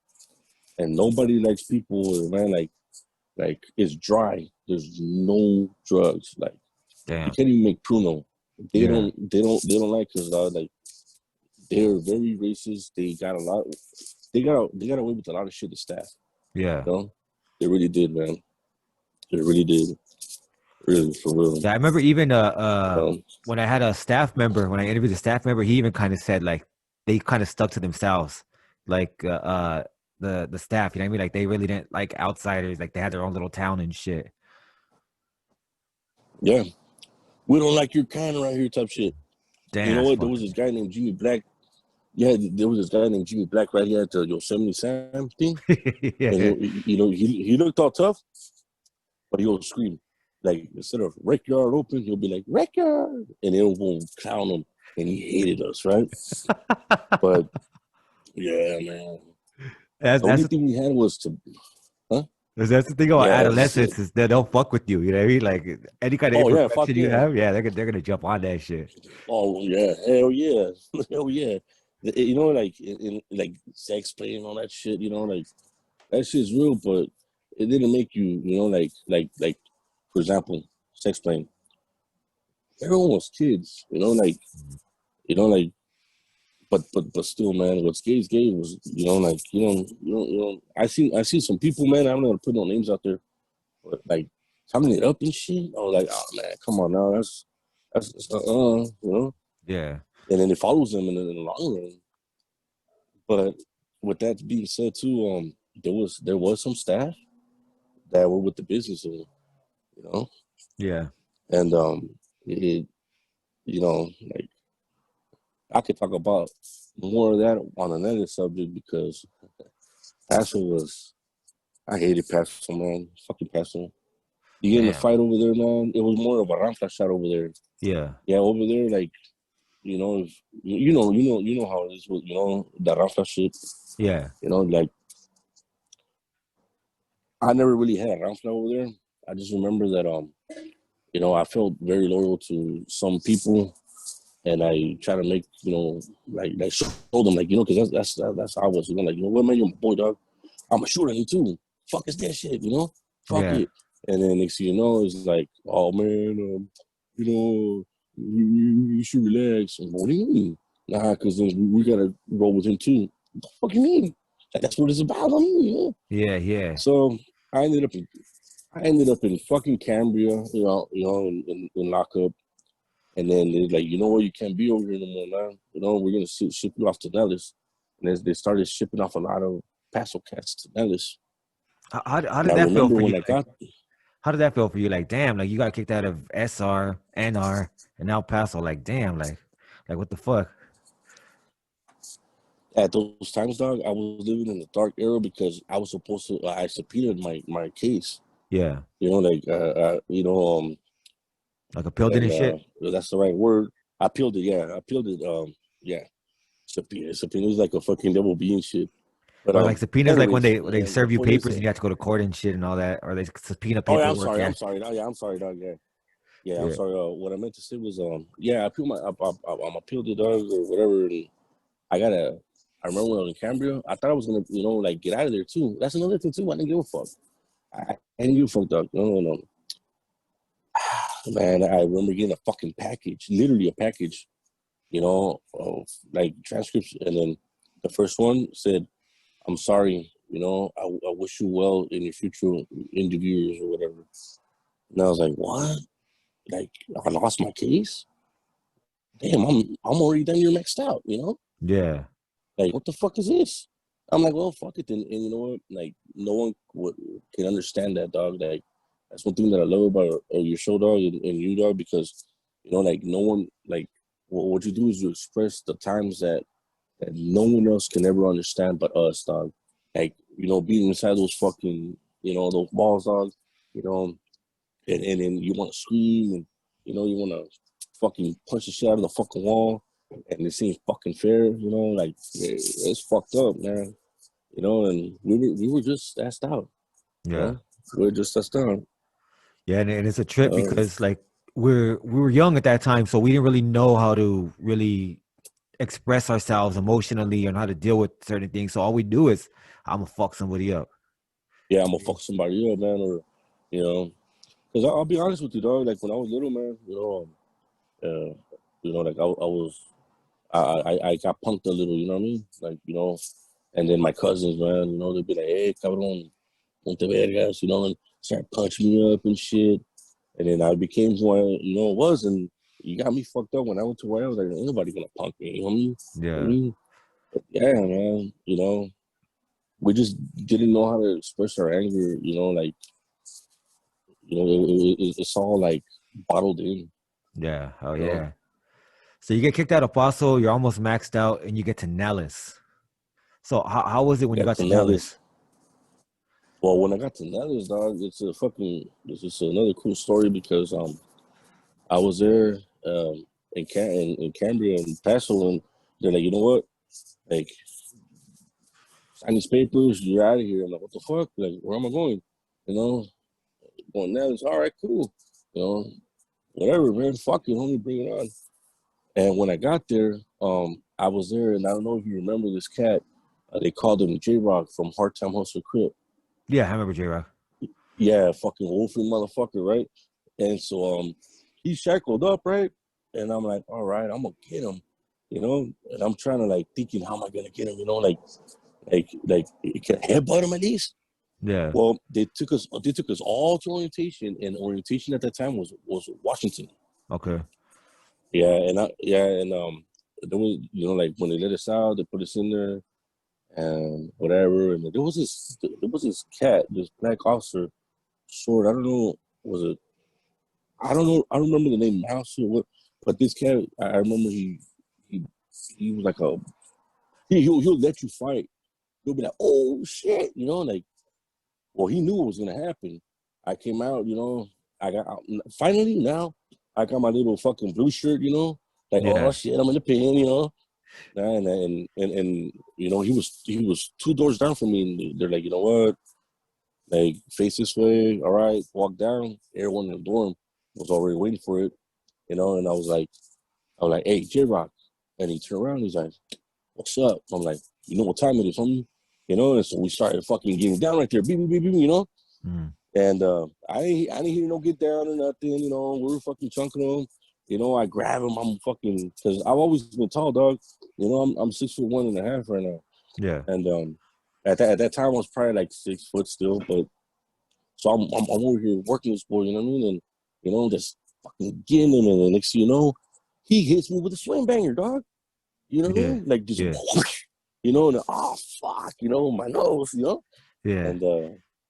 and nobody likes people, man. Like it's dry. There's no drugs. Like you Damn. can't even make Pruno. They Yeah. don't. They don't. They don't like us. Like they're very racist. They got a lot. They got away with a lot of shit. The staff, Yeah. they really did, man. They really did. Really, for real. Yeah, I remember even Um, when I had a staff member, when I interviewed a staff member, he even kind of said like they kind of stuck to themselves, like the staff. You know what I mean? Like they really didn't like outsiders. Like they had their own little town and shit. yeah, we don't like your kind around here, type shit. You Damn, know that's what? There was fucking this guy named Jimmy Black. Yeah, there was this guy named Jimmy Black right here at the Yosemite Sam thing, and yeah. he looked all tough, but he'll scream like instead of "wreck yard open," he'll be like "wreck yard," and they'll go clown him, and he hated us, right? But yeah, man, the That's only thing we had was to, huh? that's the thing about Yeah, that's adolescents it. is they don't fuck with you. You know what I mean? Like any kind of Oh yeah, fuck imperfection you yeah. have, yeah, they're gonna jump on that shit. Oh yeah, hell yeah, hell yeah. Like like sex play and all that shit. Like that shit's real, but it didn't make you, like for example, sex playing. everyone was kids, like, but still, man, what's gay is gay was, like, I see some people, man, I'm not gonna put no names out there, but like, coming it up and shit, I was like, oh man, come on now, that's Yeah. and then it follows them in the long run. But with that being said, too, there was some staff that were with the business, you know, Yeah. and it, like, I could talk about more of that on another subject because Paso was, I hated Paso, man, fucking Paso. You get in a Damn. fight over there, man. It was more of a ramfla shot over there. Yeah. Yeah, over there, like, if you know how it is with, the ramfla shit. Yeah. Like, I never really had a ramfla over there. I just remember that I felt very loyal to some people, and I try to make, like show them, like, because that's how I was, like, what, man, you're my boy, dog. I'm a shooter too. Fuck is that shit, fuck Yeah. it. And then next thing you know, it's like, oh man, you should relax. And what do you mean? Nah, because then we gotta roll with him too. What the fuck you mean? Like, that's what it's about, Yeah. Yeah. So I ended up in fucking Cambria, in lockup. And then they're like, you know what, you can't be over here no more now. We're gonna ship you off to Nellis. And they started shipping off a lot of Paso cats to Nellis. How And did I that feel remember for you? when I Like, got how did that feel for you? Like, damn, like you got kicked out of SR, NR, and now Paso. Like, damn, like what the fuck? at those times, dog, I was living in the dark era because I was supposed to. I subpoenaed my case. Yeah. Like, Like appealed it and and shit. that's the right word. I appealed it. Yeah, I appealed it. Yeah, subpoena is like a fucking double B and shit. But Or like subpoenas, like when anyways, they man, the serve you point is papers and that. you have to go to court and shit and all that, or they subpoena Oh yeah, I'm paperwork. sorry. Yeah. I'm sorry. No, yeah, I'm sorry, dog. Yeah, yeah, I'm Yeah. sorry. What I meant to say was, yeah, I appealed I'm appealed it, dog, or whatever. And I gotta. I remember when I was in Cambria, I thought I was gonna, like, get out of there too. That's another thing too. I didn't give a fuck. I didn't give a fuck, dog. No. Man, I remember getting a fucking package, literally a package, of like transcripts, and then the first one said, "I'm sorry, I wish you well in your future interviews or whatever." And I was like, "What? Like, I lost my case? Damn, I'm already done. You're maxed out, Yeah. Like, what the fuck is this?" I'm like, "Well, fuck it then." And you know what? Like, no one can understand that, dog. Like, that's one thing that I love about your show, dog, and you, dog, because, like, no one, like, what you do is you express the times that no one else can ever understand but us, dog. Like, being inside those fucking, those balls, dog, you know, and then you want to scream, and, you want to fucking punch the shit out of the fucking wall, and it seems fucking fair, like, it's fucked up, man. And we were just asked out, you Yeah. know, we were just asked out. Yeah. And it's a trip Uh, because like we were young at that time, so we didn't really know how to really express ourselves emotionally and how to deal with certain things. So all we do is I'm gonna fuck somebody up. yeah, I'm gonna fuck somebody up, man, or, you know, because I'll be honest with you, dog. Like, when I was little, man, like, I was, I got punked a little, you know what I mean? Like, and then my cousins, man, they'd be like, "Hey, cabrón, ponte vergas," and start punching me up and shit. And then I became who I, was, and you got me fucked up when I went to where I was like, ain't nobody gonna punk me, you know what I mean? Yeah. But yeah, man, we just didn't know how to express our anger, like, it's all like bottled in, Yeah. Oh you know? yeah. So you get kicked out of Paso, you're almost maxed out, and you get to Nellis. So how was it when you Yeah, got to to Nellis. Nellis? Well, when I got to Nellis, dog, it's just another cool story because I was there in Cambria and Paso, and they're like, you know what, like, sign these papers, you're out of here. I'm like, what the fuck? Like, where am I going? You know, going Nellis. All right, cool. You know, whatever, man. Fuck it, homie, bring it on. And when I got there, I was there, and I don't know if you remember this cat. They called him J Rock from Hard Time Hustle Crip. Yeah, I remember J Rock. Yeah, fucking wolfing motherfucker, right? And so he's shackled up, right? And I'm like, all right, I'm gonna get him, you know. And I'm trying to like thinking, how am I gonna get him, you know, like can I headbutt him at least? Yeah. Well, they took us all to orientation, and orientation at that time was Washington. Okay. And there was, you know, like when they let us out, they put us in there and whatever. And there was this cat, this black officer, short. I don't know, was it? I don't know. I don't remember the name Mouse or what, but this cat, I remember he was like he'll let you fight. He'll be like, oh shit, you know, like, well, he knew what was gonna happen. I came out, you know, I got out. Finally now I got my little fucking blue shirt, you know, like, Yeah. oh shit, I'm in the pen, you know. And you know, he was 2 doors down from me, and they're like, you know what, like, face this way, all right, walk down. Everyone in the dorm was already waiting for it, you know. And I was like, hey, J-Rock. And he turned around, he's like, what's up? I'm like, you know what time it is, homie? You know. And so we started fucking getting down right there, beep, beep, beep, beep, you know. And I didn't hear no get down or nothing, you know. We were fucking chunking them, you know. I grab him, I'm fucking, because I've always been tall, dog. You know, I'm 6'1.5" right now. Yeah. And at that time I was probably like 6 foot still, but so I'm over here working this boy, you know what I mean? And you know, just fucking getting him, and the next thing you know, he hits me with a swing banger, dog. You know what I Yeah. mean? Like just Yeah. you know, and oh fuck, you know, my nose, you know? Yeah. And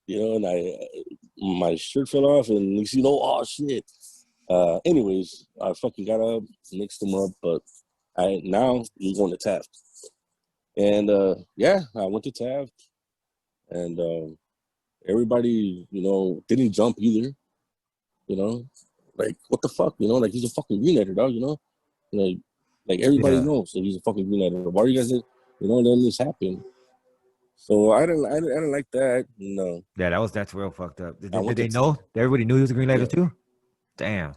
you know, and my shirt fell off, and next thing you know, oh shit. Anyways, I fucking got up, mixed them up, but now he's going to Taft. And yeah, I went to Taft, and everybody, you know, didn't jump either. You know, like, what the fuck, you know, like, he's a fucking greenlighter, dog. You know, like everybody Yeah. knows that he's a fucking greenlighter. Why are you guys, you know, letting this happen? So I didn't like that. No, Yeah, that's real fucked up. I Did went they to know? Everybody knew he was a green lighter yeah. too? Damn.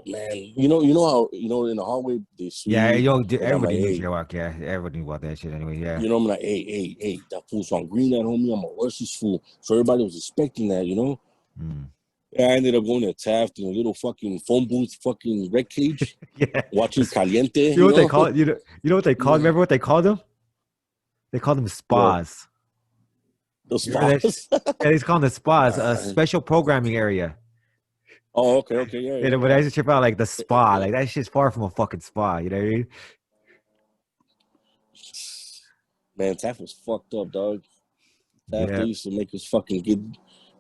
Man, you know how, you know, in the hallway they Yeah, sweep, and I'm like, everybody knew hey, Jaywalk. Yeah, everybody knew about that shit anyway. Yeah. you know, I'm like, hey, that fool's on green light, homie. I'm gonna rush this fool. So everybody was expecting that, you know. Mm. Yeah, I ended up going to Taft in a little fucking phone booth, fucking red cage, Yeah. watching Caliente, You know you what they know. call it? You know what they called? Yeah. Remember what they called them? They called them What? spas. The You remember that? spas? Yeah, they called them the spas, a uh, special programming area. oh, okay, And yeah. when I used to trip out like the spa, Yeah. like that shit's far from a fucking spa. You know what I mean? Man, Taft was fucked up, dog. Taft, they Yeah. used to make us fucking get,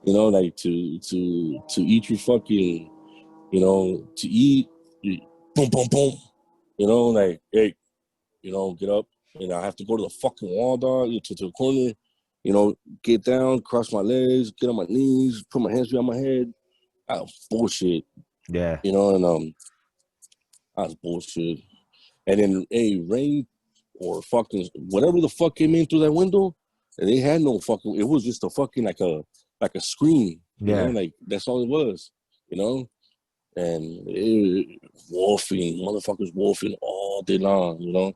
you know, like to eat your fucking, you know, to eat, boom, boom, boom. You know, like, hey, you know, get up. And I have to go to the fucking wall, dog, to the corner, you know, get down, cross my legs, get on my knees, put my hands behind my head. That was bullshit, Yeah. you know, and that was bullshit. And then, hey, rain or fucking whatever the fuck came in through that window, and they had no fucking, it was just a fucking like a screen, you know, Yeah. like that's all it was, you know. And wolfing, motherfuckers wolfing all day long, you know,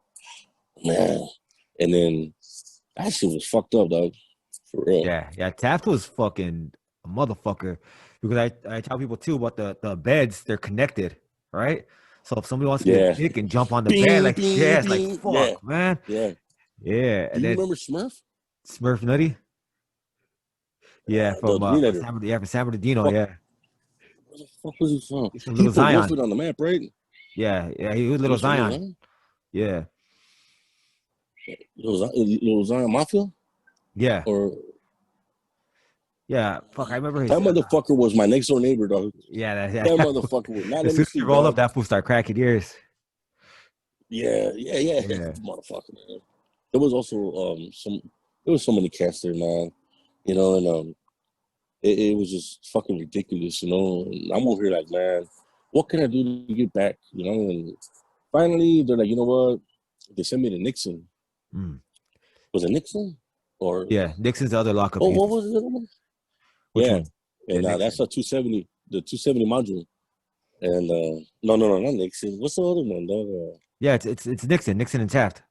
man. And then that shit was fucked up, dog, for real. Yeah. Yeah. Taft was fucking a motherfucker because I tell people too about the beds, they're connected, right? So if somebody wants to get a Yeah, kick and jump on the bed, bing, like, yeah, bing, it's like, bing, yeah, fuck, man. yeah. Yeah. Do And you then remember Smurf? Smurf Nutty. Yeah. The greenlighter. From San Bernardino. Fuck, Yeah. where the fuck was he from? He's from He Little put Zion. Wolford on the map, right? Yeah. Yeah. He was He Little was from Little Zion. Zion? Yeah. Little Zion Mafia? Yeah. Or Yeah. Fuck. I remember that his. motherfucker was my next door neighbor, dog. Yeah. That motherfucker would not As let me soon as you sleep, roll up, dog. that fool start cracking ears. Yeah. Yeah. Motherfucker, man. There was also there was so many cats there, man. You know, and it was just fucking ridiculous, you know. And I'm over here like, man, what can I do to get back? You know, and finally they're like, you know what? They sent me to Nixon. Mm. Was it Nixon? Or Yeah. Nixon's the other lockup oh, you. what was the other one? Which Yeah. one? Yeah. And that's Nixon. a 270, the 270 module. And no, not Nixon. What's the other one, dog? Yeah. It's Nixon. Nixon and Taft.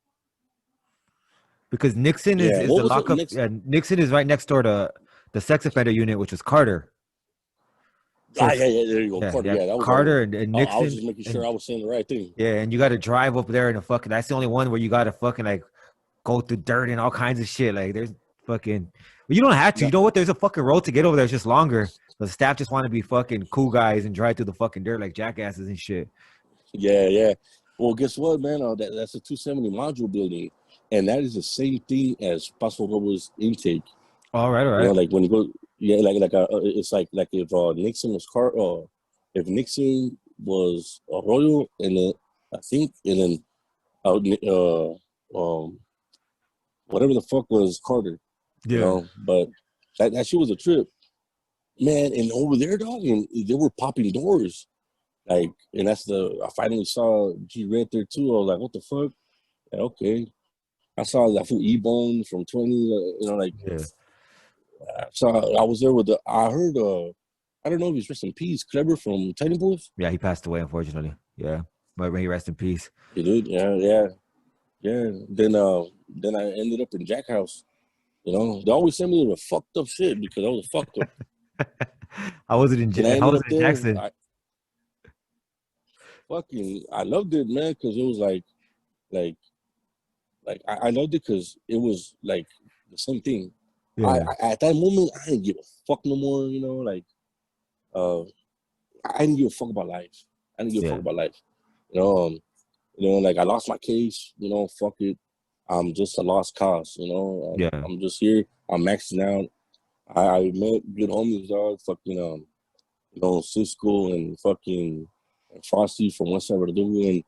Because Nixon Yeah, is what the was it? lockup. Nixon. Yeah. Nixon is right next door to the sex offender unit, which was Carter. So it's, yeah, there you go, Carter. Yeah, that was the other Carter one. and I was Nixon just making sure and I was saying the right thing. yeah, and you got to drive up there in a fucking. That's the only one where you got to fucking like go through dirt and all kinds of shit. Like there's fucking. But you don't have to. No, You know what? There's a fucking road to get over there. It's just longer. The staff just want to be fucking cool guys and drive through the fucking dirt like jackasses and shit. yeah. Well, guess what, man? That's a 270 module building, and that is the same thing as Paso Robles intake. All right, all You know, right. like when you go, yeah, it's like if Nixon was if Nixon was Arroyo, and then I think, and then um, whatever the fuck was Carter, you Yeah. know. But that shit was a trip, man. And over there, dog, and they were popping doors, like, and I finally saw G Red there too. I was like, what the fuck? Like, okay. I saw that fool E-Bone from 20, you know, like, Yeah. I was there with I heard, I don't know if he's rest in peace, Kleber from Tiny Boys. Yeah, he passed away, unfortunately. Yeah. But may he rest in peace. He did, yeah. Then I ended up in Jack House. You know, they always send me to the fucked up shit because I was a fucked up. I wasn't in And I I ended was up in there. Jackson. I loved it, man, because it was like I loved it because it was like the same thing. Yeah. I at that moment I didn't give a fuck no more. You know, like uh, I didn't give a fuck about life. I didn't give a fuck Yeah. about life. You know, like I lost my case. You know, fuck it. I'm just a lost cause. You know, Yeah. I'm just here. I'm maxing out. I met good homies, dog. Fucking you know, Cisco and fucking Frosty from West Side Verdugo,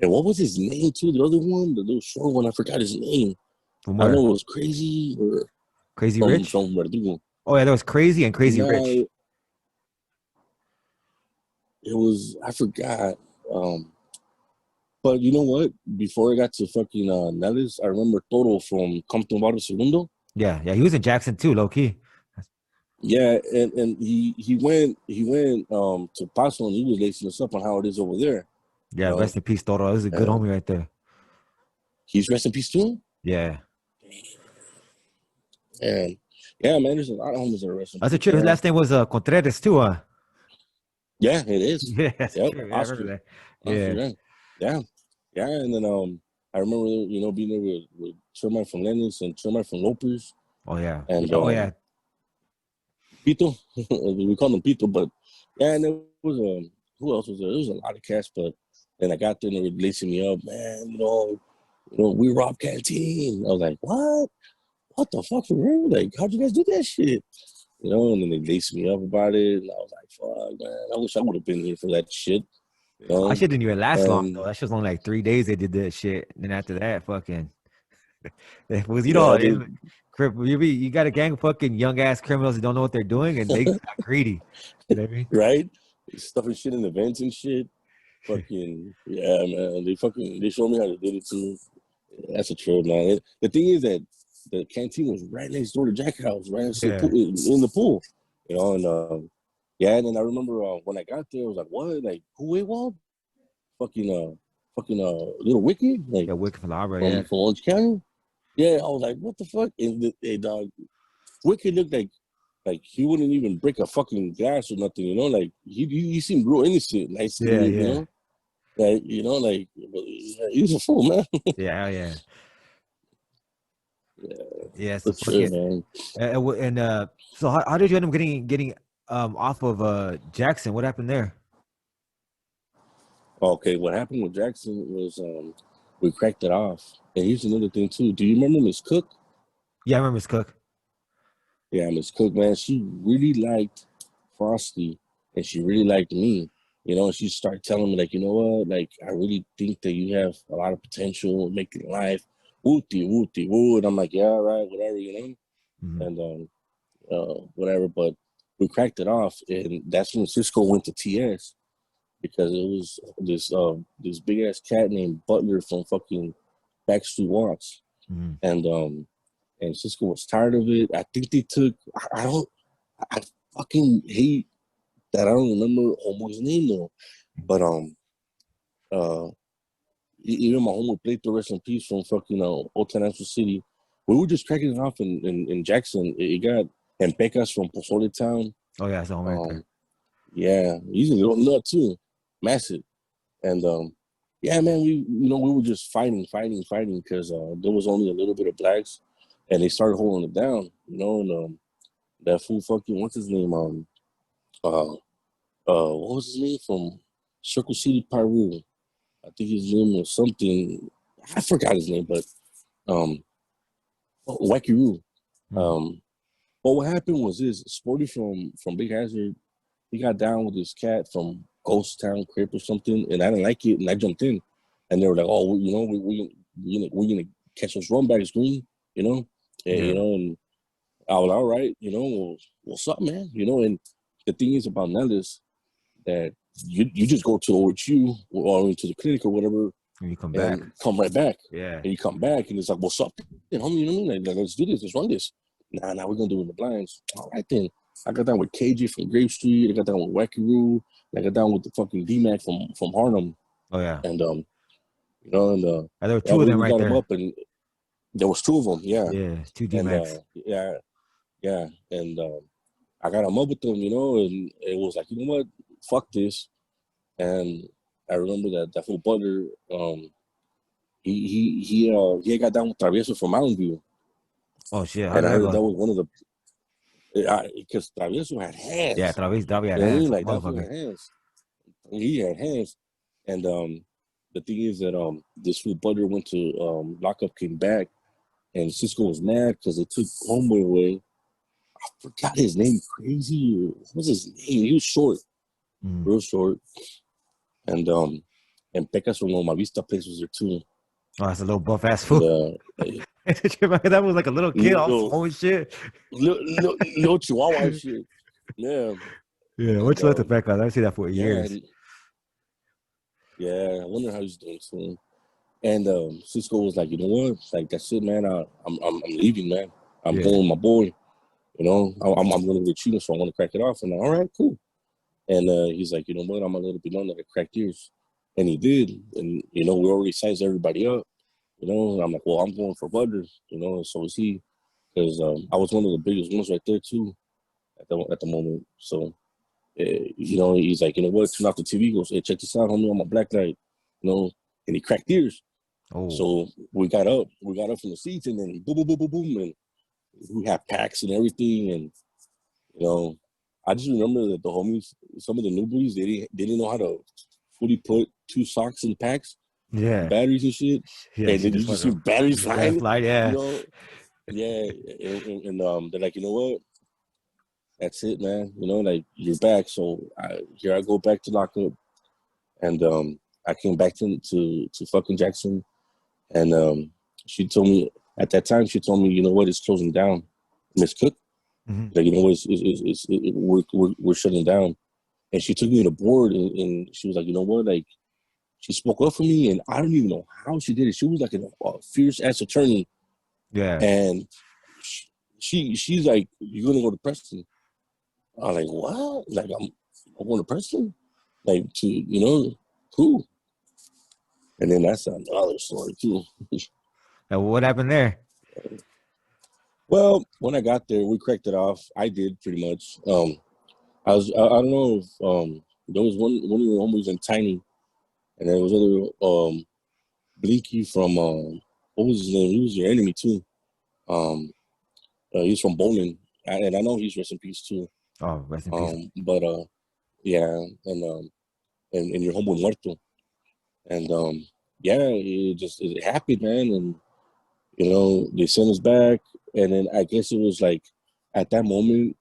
and what was his name too? The other one, the little short one, I forgot his name. From I where? know it was Crazy or Crazy Rich? from Verdugo. Oh yeah, there was Crazy and Crazy Rich. No, it was I forgot. But you know what? Before I got to fucking Nellis, I remember Toro from Compton Barrio Segundo. Yeah, he was in Jackson too, low key. Yeah, and he went to Paso and he was lacing us up on how it is over there. You Yeah, know, rest in peace, Toro. That was a good and homie right there. he's rest in peace too. Yeah. And yeah, man, there's a lot of homies that are rest in That's a peace, trip. His man. last name was Contreras too, huh? Yeah, it is. Yeah, that's Yep, true. Yeah, I remember Oscar. that. Oscar, Yeah. yeah. And then I remember being there with Termite from Lennox and Termite from Lopez Oh yeah. and Oh yeah. Pito. We call him Pito, but yeah, and there was who else was there? There was a lot of cats, but then I got there and they were lacing me up, man. We robbed Canteen. I was like, what? What the fuck for real? Like, how'd you guys do that shit? You know, and then they laced me up about it, and I was like, fuck, man, I wish I would have been here for that shit. You I know, shit didn't even last long and though. That shit was only like 3 days they did that shit. And then after that, fucking it was yeah, dude, you got a gang of fucking young ass criminals that don't know what they're doing and they got greedy. You know what I mean? right? Stuffing shit in the vents and shit. Fucking yeah, man. They showed me how they did it too. That's a trip, man. The thing is that the canteen was right next door to Jack House, right next to the Yeah. pool, in the pool. You know, and yeah, and then I remember when I got there, I was like, what? Like, who ate what? Fucking Little Wicked, like Yeah, Wicked from the Arbor, yeah. from Orange County. Yeah, I was like, what the fuck? And dog, Wicked looked like he wouldn't even break a fucking glass or nothing, you know. Like he seemed real innocent, nice Yeah, kid, you yeah. know. Like he was a fool, man. Yeah, yeah. Yeah, Yeah, so that's true, fucking man. so how did you end up getting off of Jackson? What happened there? Okay, what happened with Jackson was we cracked it off. And here's another thing too. Do you remember Miss Cook? Yeah, I remember Miss Cook. Yeah, Miss Cook, man, she really liked Frosty and she really liked me. You know, and she started telling me, like, you know what, like, I really think that you have a lot of potential making life. Wooty, wooty, woo. And I'm like, yeah, right, whatever, you know? Mhm. And whatever. But we cracked it off, and that's when Cisco went to TS because it was this big ass cat named Butler from fucking Backstreet Walks. Mhm. And Cisco was tired of it. I think they took I fucking hate that I don't remember homeboy's name though. But uh even my homeboy played the rest in peace from fucking Old Financial City. We were just cracking it off in Jackson. It got and Pecas from Pozole Town. Oh yeah, it's the home right Um there. Yeah, he's a little nut too, massive. And yeah, man, we were just fighting because there was only a little bit of blacks, and they started holding it down, and that fool fucking what's his name uh what was his name from Circle City, Peru? I think his name was something. I forgot his name, but um, Wacky Roo. Mm. Um, but what happened was this: Sporty from Big Hazard, he got down with this cat from Ghost Town Crip or something, and I didn't like it, and I jumped in, and they were like, "Oh, we're gonna catch those run backs, Green," and Yeah. and I was all right, well, what's up, man, and the thing is about Nellis that you just go to OHU or into the clinic or whatever When you come back. and come right back. Yeah. And you come back and it's like, what's up? Homie, you know what I mean? Like, let's do this, let's run this. Nah, we're gonna do it in the blinds. All right then. I got down with KJ from Grape Street, I got down with Wackaroo, I got down with the fucking D Mac from Harlem. Oh yeah. And and There were yeah, two of them we right got them there. up and there was two of them, yeah. Yeah, two D And Max. yeah. And I got them up with them, and it was like, you know what? Fuck this. And I remember that whole Butler, he had got down with Travieso from Mountain View, Oh shit, how and did I that heard that go? was one of the because Travieso had Yeah, hands. Travis had You know what I hands, mean? Like that fool motherfucker. had hands. He had hands, and the thing is that this fool Butler went to lockup, came back, and Cisco was mad because they took Homeboy away. I forgot his name. Crazy. What was his name? He was short, Mm. real short, and Pecas from Loma Vista place was there too. Oh, that's a little buff ass And fool. That was like a little kid, all little, small and shit. little Chihuahua and shit. Yeah. Yeah, And what's left the back? I haven't seen that for yeah, years. yeah. I wonder how he's doing soon. And Cisco was like, you know what? Like that's it, man. I'm leaving, man. I'm Yeah. going with my boy. I'm gonna get cheating, so I want to crack it off. And I'm, all right, cool. And he's like, you know what? I'm a little bit on that cracked ears, and he did. And we already sized everybody up. And I'm like, well, I'm going for Butler. And so is he, because I was one of the biggest ones right there too at the moment. So he's like, you know what? Turn off the TV. He goes, hey, check this out, homie. I'm a black light. And he cracked ears. Oh. So we got up from the seats, and then boom, boom, boom, boom, boom, and we had packs and everything. And I just remember that the homies, some of the new boys, they didn't know how to fully put two socks in packs, Yeah. batteries and shit. Yeah. And then you just see batteries flying. Yeah. Yeah, and they're like, you know what? That's it, man. Like you're back. So here I go back to lockup, and I came back to fucking Jackson, and she told me at that time, she told me, you know what, it's closing down, Miss Cook. Mm-hmm. Like, we're shutting down. And she took me to the board, and she was like, you know what, like she spoke up for me, and I don't even know how she did it. She was like a fierce ass attorney. Yeah. And she's like, you're gonna go to Preston. I'm like, what? Like I'm going to Preston? Like to who? And then that's another story too. And what happened there? Well, when I got there, we cracked it off. I did pretty much. I don't know if there was one of the homies in Tiny, and there was other Blinky from what was his name? He was your enemy too. He's from Bowling, and I know he's rest in peace too. Oh, rest in peace. But yeah, and your homeboy Muerto, and yeah, it happened, man, and they sent us back, and then I guess it was like at that moment,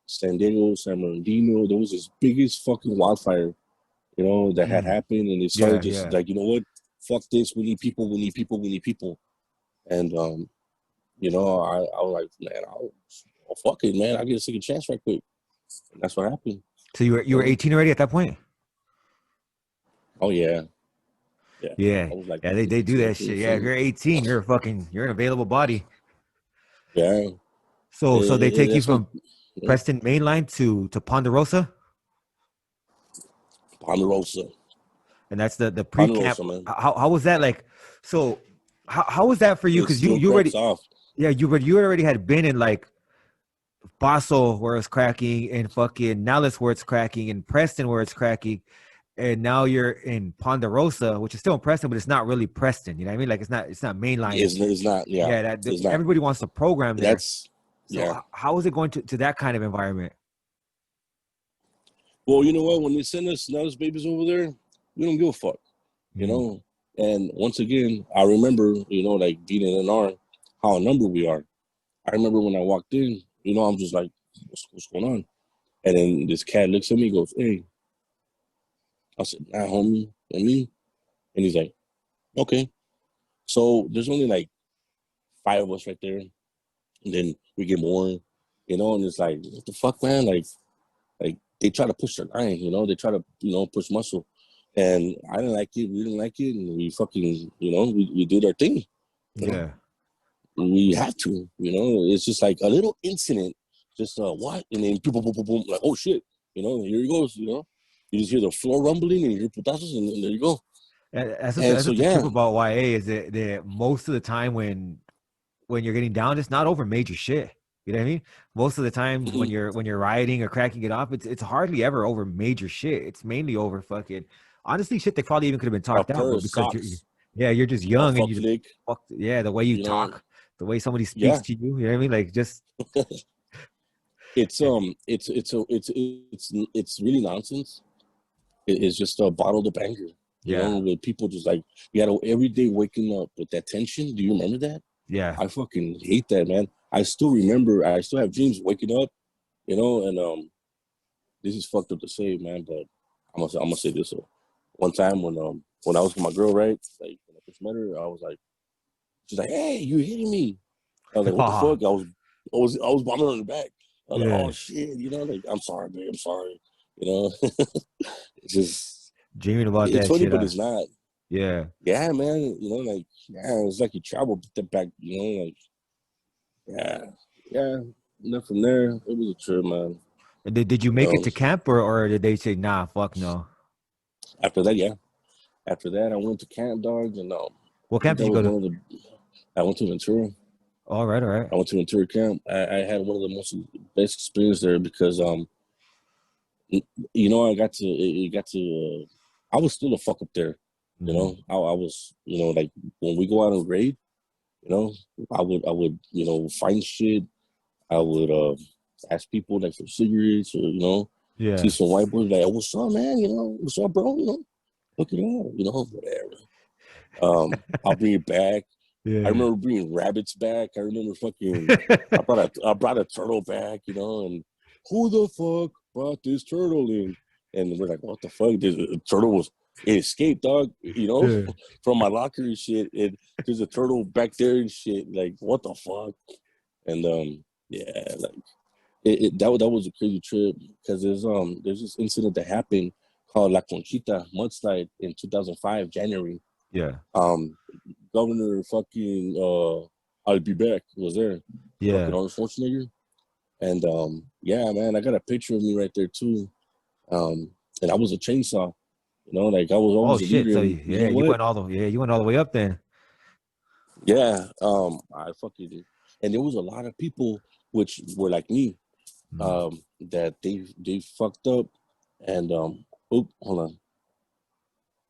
San Diego, San Bernardino, there was this biggest fucking wildfire, that had happened, and it started just like, you know what, fuck this, we need people, and I was like, man, I'll fuck it, man, I'll get a second chance right quick, and that's what happened. So you were 18 already at that point? Oh yeah. Yeah. I was like, yeah, they do that shit. Yeah, if you're 18, you're an available body. Yeah. So they take you from yeah. Preston Mainline to Ponderosa? Ponderosa. And that's the pre-camp. How was that like? So how was that for you? Because you already off. Yeah, you already had been in like Basel where it's cracking, and fucking Dallas where it's cracking, and Preston where it's cracking, and now you're in Ponderosa, which is still in Preston, but it's not really Preston. You know what I mean? Like it's not mainline. It's not. Yeah, Yeah, it's not. everybody wants to program there. That's So yeah. how is it going to that kind of environment? Well, you know what? When they send us Nellis babies over there, we don't give a fuck. You Mm, know. And once again, I remember, like being in NR, how a number we are. I remember when I walked in, I'm just like, what's going on? And then this cat looks at me, goes, "Hey." I said, "Nah, homie, and me." And he's like, "Okay." So there's only like 5 of us right there. And then we get more, and it's like, what the fuck, man? Like they try to push their line, they try to, push muscle. And I didn't like it, we didn't like it, and we fucking, we did our thing, you know. yeah. We have to, it's just like a little incident, just what? And then boom, boom, boom, boom, like, oh shit, here he goes, You just hear the floor rumbling and you hear putazos, and there you go. And That's so what the yeah, trip about YA is that most of the time when you're getting down, it's not over major shit. You know what I mean? Most of the times when you're rioting or cracking it off, it's hardly ever over major shit. It's mainly over fucking honestly shit that probably even could have been a talked out, pair but of because socks, you're just a young and fuck you just flick, the way you you know, talk, the way somebody speaks yeah. to you know what I mean? Like just It's it's really nonsense. It's just a bottled up anger, yeah, with people just like you got to every day waking up with that tension. Do you remember that? yeah. I fucking hate that, man. I still remember. I still have dreams waking up, and this is fucked up to say, man, but I'm gonna say this. So, one time when I was with my girl, right, like when I first met her, I was like, she's like, "Hey, you hitting me?" I was like, "What the Ah, fuck?" I was bombing on her back. I was like, yeah. "Oh shit," like, "I'm sorry, babe. I'm sorry." You know, it's just Dreaming about it's that funny, shit. but it's not. Yeah. Yeah, man. Like it's like you travel the back. Like yeah, yeah. And then from there, it was a trip, man. And did you make it Um, to camp or did they say nah, fuck no? after that, yeah. After that, I went to Camp Dogs, and What I think camp did that you was go one to? of the. I went to Ventura. All right, all right. I went to Ventura Camp. I had one of the most best experience there because I got to it got to I was still a fuck up there. Mm, I was, like when we go out and raid, you know, I would, find shit. I would ask people like for cigarettes or, see yeah. some white boys like, what's up, man? What's up, bro? Look it up, whatever. I'll bring it back. I Yeah. remember bringing rabbits back. I remember fucking I brought a turtle back, and who the fuck brought this turtle in? And we're like, what the fuck? The turtle it escaped, dog, Yeah. from my locker and shit. And there's a turtle back there and shit. Like, what the fuck? And yeah, like that was a crazy trip because there's this incident that happened called La Conchita mudslide in 2005 January. Yeah. Um, Governor fucking I'll be back was there. Fucking Yeah. Arnold Schwarzenegger. And yeah, man, I got a picture of me right there too. And I was a chainsaw, like I was Oh always a shit. leader. So And you know what? you went all the way up then. Yeah, I fucking and there was a lot of people which were like me, Mm. that they fucked up and hold on.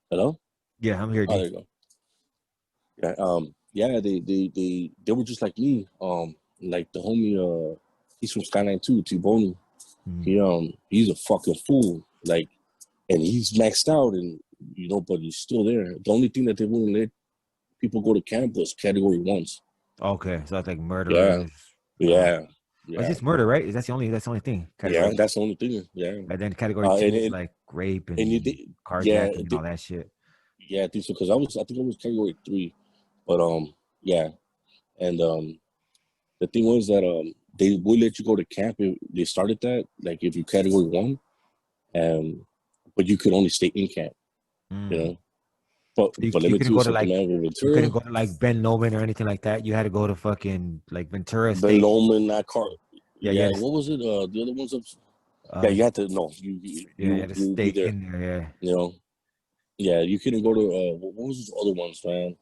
Hello? Yeah, I'm here, Oh, D. there you go. Yeah, yeah, they were just like me. Like the homie, he's from Skyline too, T-Boney. Mm. He's a fucking fool. Like, and he's maxed out, and but he's still there. The only thing that they wouldn't let people go to camp was category ones. Okay. So that's like Yeah, murderers. Uh yeah, it's yeah, just murder, right? Is that's the only thing. yeah. Category. That's the only thing. Yeah, And then category two and is and like rape and and yeah, carjacking and all that shit. yeah. I think so because I think I was category 3, but yeah, and the thing was that they would let you go to camp if they started that like if you category 1, um, but you could only stay in camp. You Mm. know, but So but let you me couldn't tell you go to something, like man. With you couldn't Ventura, go to like Ben Lomond or anything like that. You had to go to fucking like Ventura Ben State. Lomond, not Car. Yeah, Yeah, yes. what was it? The other ones up. Yeah, Uh you had to no. You yeah, you you had to you stay be there. in there, yeah. You know. Yeah, you couldn't go to what was those other ones, man?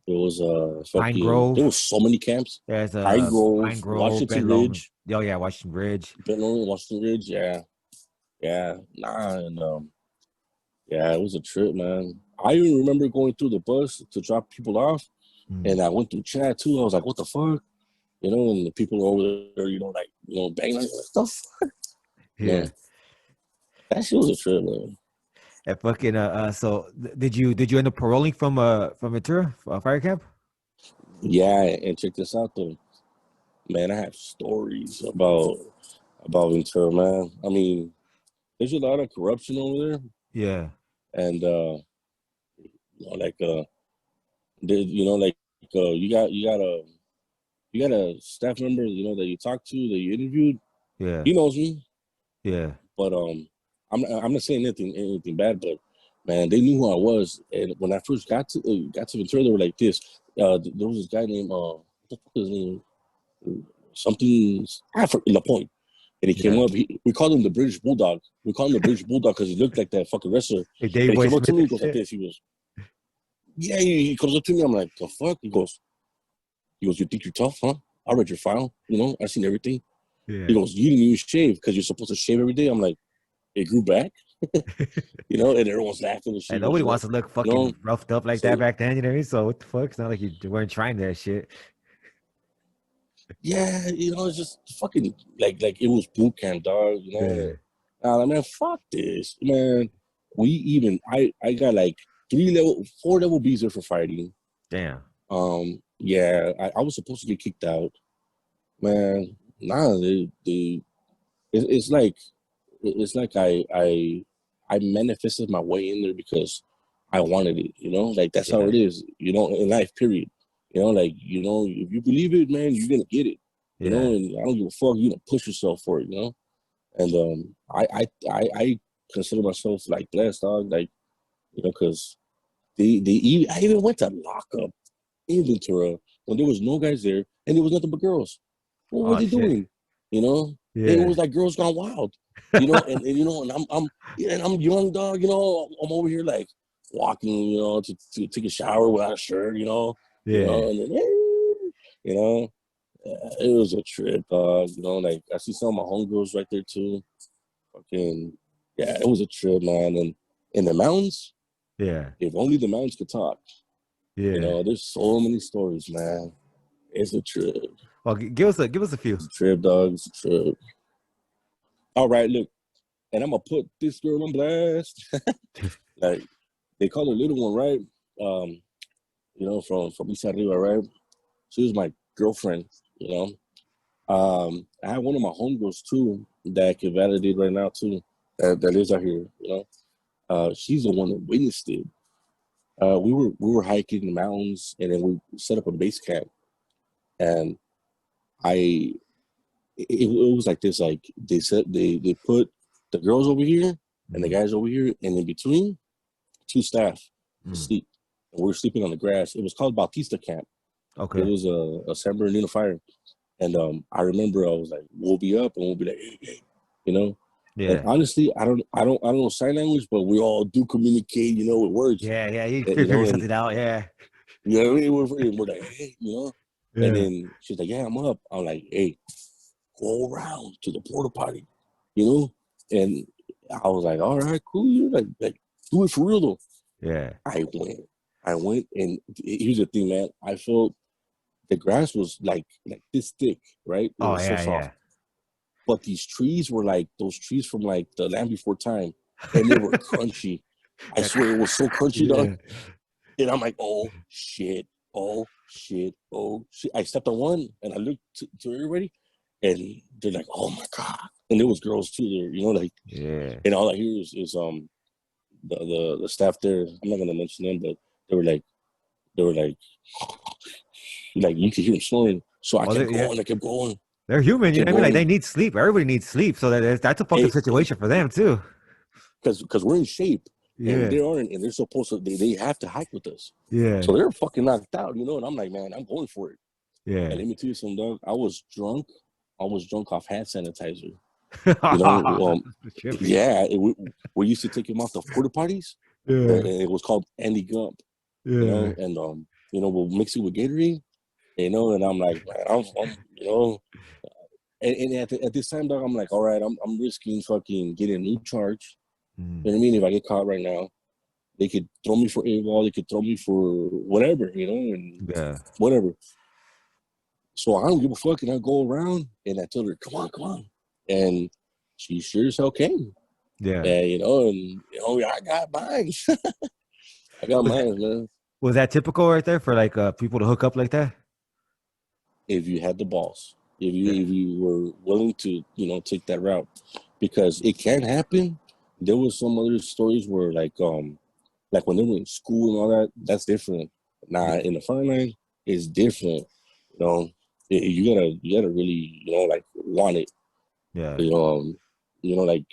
There was Pine fucking. There Grove. was so many camps. There's Pine Grove, Pine Grove, Washington Bedlam. Ridge, Oh yeah, Washington Ridge. Washington Ridge. Yeah, yeah. Nah, and yeah, it was a trip, man. I even remember going through the bus to drop people off, Mm. and I went through chat too. I was like, "What the fuck?" You know, and the people over there, like, banging, like, what the fuck? You Yeah. know, that shit was a trip, man. And fucking so did you end up paroling from Ventura fire camp? Yeah, and check this out though, man. I have stories about Ventura, man. I mean, there's a lot of corruption over there, Yeah. and like like you got a staff member, that you talked to, that you interviewed. Yeah. He knows me, Yeah. but I'm not saying anything bad, but man, they knew who I was, and when I first got to Ventura, they were like this. There was this guy named what the fuck is his name? Something Lapointe. And he came Yeah. up. We called him the British Bulldog. We called him the British Bulldog because he looked like that fucking wrestler. Hey, And Dave he Boy came up to Smith me. He and goes like shit. this. He goes, "Yeah." He comes up to me. I'm like, "The fuck?" He goes, "You think you're tough, huh? I read your file. I seen everything." He Yeah. goes, "You didn't even shave because you're supposed to shave every day." I'm like, "It grew back," and everyone's laughing and shit. And He goes, nobody "Yeah, wants to look you know." fucking roughed up like that So back then, you know what I mean? So what the fuck? It's not like you weren't trying that shit. yeah, it's just fucking like it was boot camp, dog. Yeah. I'm like, man, fuck this, man. I got like 4 level B's there for fighting. Damn. Yeah, I was supposed to get kicked out, man. Nah, it's like I manifested my way in there because I wanted it. Like that's how Yeah. it is. In life, period. Like if you believe it, man, you're gonna get it. Yeah. And I don't give a fuck. You gonna push yourself for it. And I consider myself like blessed, dog. Like because I even went to lockup in Ventura when there was no guys there and there was nothing but girls. What were Oh they shit. doing? You know, it Yeah. was like girls gone wild. And I'm young, dog. I'm over here like walking, to take a shower without a shirt. Yeah. And then it was a trip, dog. Like I see some of my homegirls right there too. Fucking yeah, it was a trip, man. And in the mountains, Yeah. if only the mountains could talk. Yeah. There's so many stories, man. It's a trip. Well, give us a few. It's a trip, dog. It's a trip. All right, look, and I'm gonna put this girl on blast. Like they call her little one, right? From East Arriba, right? She was my girlfriend. I have one of my homegirls too that I can validate right now too. That lives out here. She's the one that witnessed it. We were hiking in the mountains, and then we set up a base camp, and I it was like this. Like they said, they put the girls over here and the guys over here, and in between, two staff to Mm. sleep. And we were sleeping on the grass. It was called Bautista Camp. It Okay. was a San Bernardino fire, and I remember I was like, "We'll be up," and we'll be like, "Hey, hey," you know. And Yeah. honestly, I don't know sign language, but we all do communicate, with words, Yeah. Yeah. You you know. figure And something out. Yeah. you know what I mean? We're like, "Hey," And Yeah. then she's like, "Yeah, I'm up." I'm like, "Hey, go around to the porta potty," you know. And I was like, "All right, cool." Like do it for real though. Yeah. I went, and here's the thing, man. I felt the grass was like this thick, right? It Oh was so yeah. soft. Yeah. But these trees were like those trees from like the Land Before Time, and they were crunchy. I swear it was so crunchy, dog. Yeah. And I'm like, oh shit, oh shit, oh shit. I stepped on one, and I looked to everybody, and they're like, oh my god. And there was girls too there, like, Yeah. and all I hear is the staff there. I'm not gonna mention them, but they were like, they were like, you could hear them snoring. So I Well, kept yeah. going. I kept going. They're I human, you know kept what I mean? Like they going. need sleep. Everybody needs sleep, so that's a fucking situation for them too. Because we're in shape, and Yeah. they aren't, and they're supposed to. They have to hike with us. Yeah. So they're fucking knocked out, And I'm like, man, I'm going for it. And Yeah. let me tell you something, dog. I was drunk. I was drunk off hand sanitizer. You know, Trippy. yeah. We used to take him off the porta potties. Yeah. And it was called Andy Gump. Yeah. And we'll mix it with Gatorade, and I'm like, man, and at this time, dog, I'm like, all right, I'm risking fucking getting a new charge. Mm. You know what I mean? If I get caught right now, they could throw me for AWOL, they could throw me for whatever, and Yeah. whatever. So I don't give a fuck, and I go around and I tell her, come on, come on. And she sure as hell came. Yeah. And I got mine. I got Was that, mine, man. was that typical right there for like people to hook up like that? If you had the balls, if you Yeah. if you were willing to, take that route. Because it can happen. There was some other stories where like when they were in school and all that, that's different. Nah, in the front line, it's different. You gotta really, like want it. Yeah. Like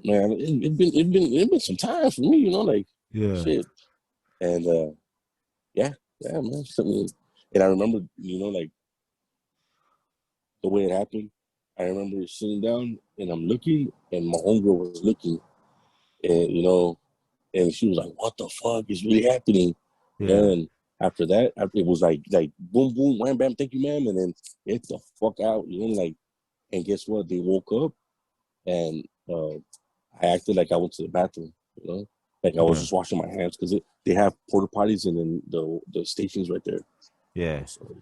man, it been some time for me, like Yeah. shit. And yeah, man. Something, and I remember, like the way it happened. I remember sitting down and I'm looking, and my homegirl was looking, and and she was like, "What the fuck is really happening?" Yeah. And after that, it was like boom, boom, wham, bam, thank you, ma'am, and then get the fuck out, like. And guess what? They woke up, and I acted like I went to the bathroom, like I was Yeah. just washing my hands because they have porta potties and then the stations right there. Yeah. So,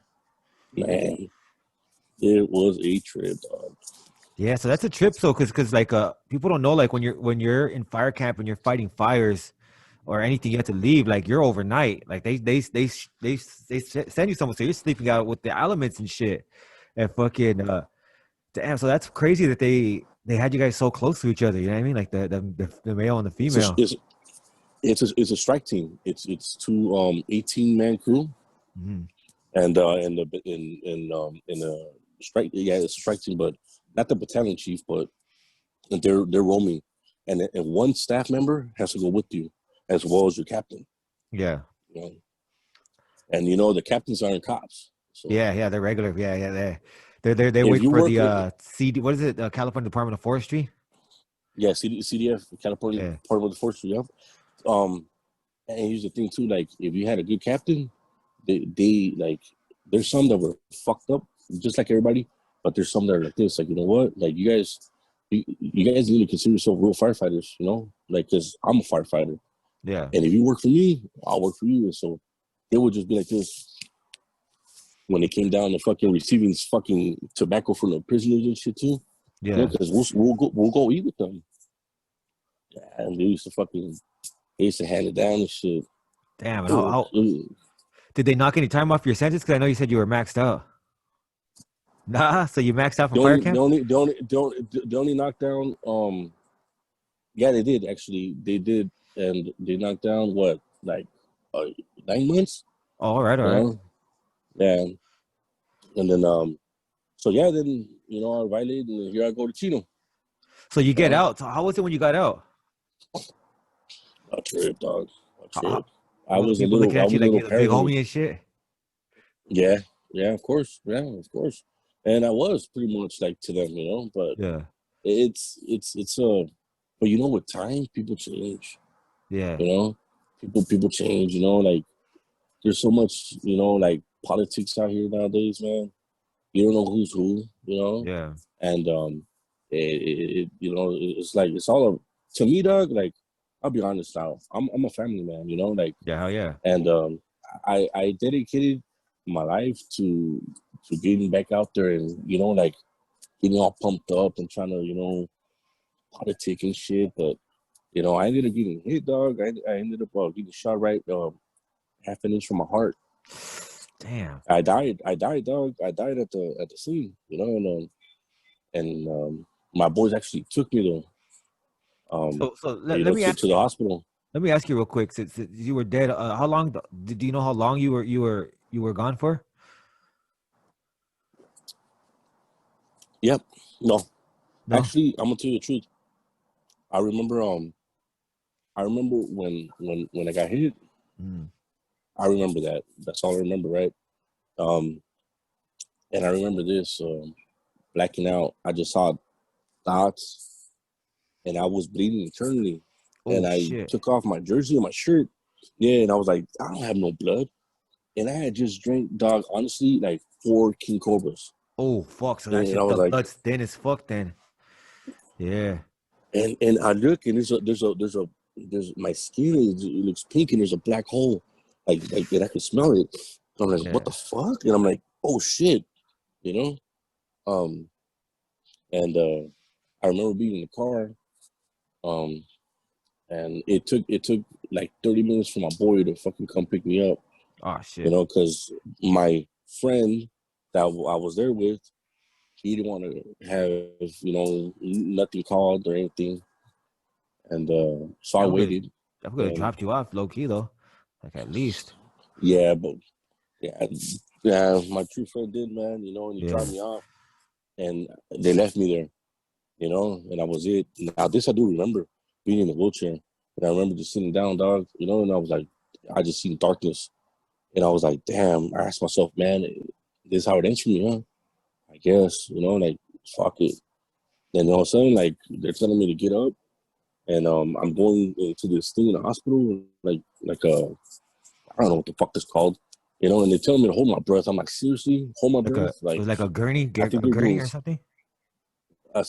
man, it was a trip, dog. Yeah, so that's a trip. So, because like people don't know, like when you're in fire camp and you're fighting fires or anything, you have to leave. Like you're overnight. Like they send you somewhere, so you're sleeping out with the elements and shit. And fucking damn. So that's crazy that they had you guys so close to each other. You know what I mean? Like the male and the It's a, female. it's it's a strike team. It's two 18-man crew, Mhm. and in the strike, yeah, it's a strike team, but not the battalion chief, but they're roaming, and one staff member has to go with you as well as your captain. Yeah. You know? And the captains aren't cops, so Yeah. They're regular. Yeah. They if wait you for work, the CD. What is it? California Department of Forestry. yeah, CDF, California Yeah. Department of Forestry, yeah. And here's the thing too, like if you had a good captain, they like there's some that were fucked up just like everybody, but there's some that are like this, like, you know what, like you guys need to consider yourself real firefighters, like, because I'm a firefighter, Yeah. and if you work for me, I'll work for you. And so they would just be like this when it came down to fucking receiving fucking tobacco from the prisoners and shit too, Yeah. because we'll go eat with them. Yeah, and they used to hand it down and shit. Damn. And It was, it was, did they knock any time off your sentence? Because I know you said you were maxed out. Nah, so you maxed out from the fire only the camp? only the only the only knockdown, yeah, they did actually, they did. And they knocked down what, like, uh, 9 months, Oh, all you right. know yeah. And then so yeah, then I violated, and here I go to Chino. So you get uh, out. So how was it when you got out? a trip, dog, a trip. I Were was a people little looking I at you was a like little you're the big paranoid. homie and shit? Yeah, yeah, of course, yeah, of course. And I was pretty much like to them, but Yeah. it's but with time people change, Yeah. you know people change, like there's so much, like politics out here nowadays, man. You don't know who's who, Yeah. and it's like it's all to me, dog. Like, I'll be honest now, I'm a family man, like, Yeah. Hell yeah. and I dedicated my life to getting back out there, and like getting all pumped up and trying to politic and shit, but I ended up getting hit, dog. I ended up getting shot right half an inch from my heart. Damn. I died, dog. I died at the scene, and my boys actually took me So let me to ask the you. hospital. Let me ask you real quick. Since you were dead, how long? Do you know how long you were gone for? Yep. No, No. actually, I'm gonna tell you the truth. I remember when I got hit. Mm. I remember that. That's all I remember, right? Um, and I remember this blacking out. I just saw dots, and I was bleeding internally. Oh And I shit. took off my jersey and my shirt. Yeah, and I was like, I don't have no blood. and I had just drank, dog, honestly, like 4 King Cobras. Oh fuck! So that And I shit, was the like, blood's thin as fuck. Then, yeah. and I look, and there's my skin it looks pink, and there's a black hole, like and I can smell it. So I'm like, what Yeah. the fuck? And I'm like, oh shit, you know. Um, and I remember being in the car, um, and it took like 30 minutes for my boy to fucking come pick me up, Oh you shit. know, because my friend that I was there with, he didn't want to have, nothing called or anything, and so I That would waited, that would have and dropped you off low key though, like at least. yeah, but yeah, yeah, my true friend did, man, and he Yeah. dropped me off, and they left me there, and that was it. Now this I do remember being in the wheelchair, and I remember just sitting down, dog, and I was like, I just seen darkness, and I was like, damn. I asked myself, man, this is how it ends for me, huh? I guess, like fuck it. And all of a sudden, like they're telling me to get up, and I'm going into this thing in the hospital, like I don't know what the fuck this called, and they tell me to hold my breath. I'm like, seriously, hold my Like breath? it Like was like I think a they're gurney doing or something. a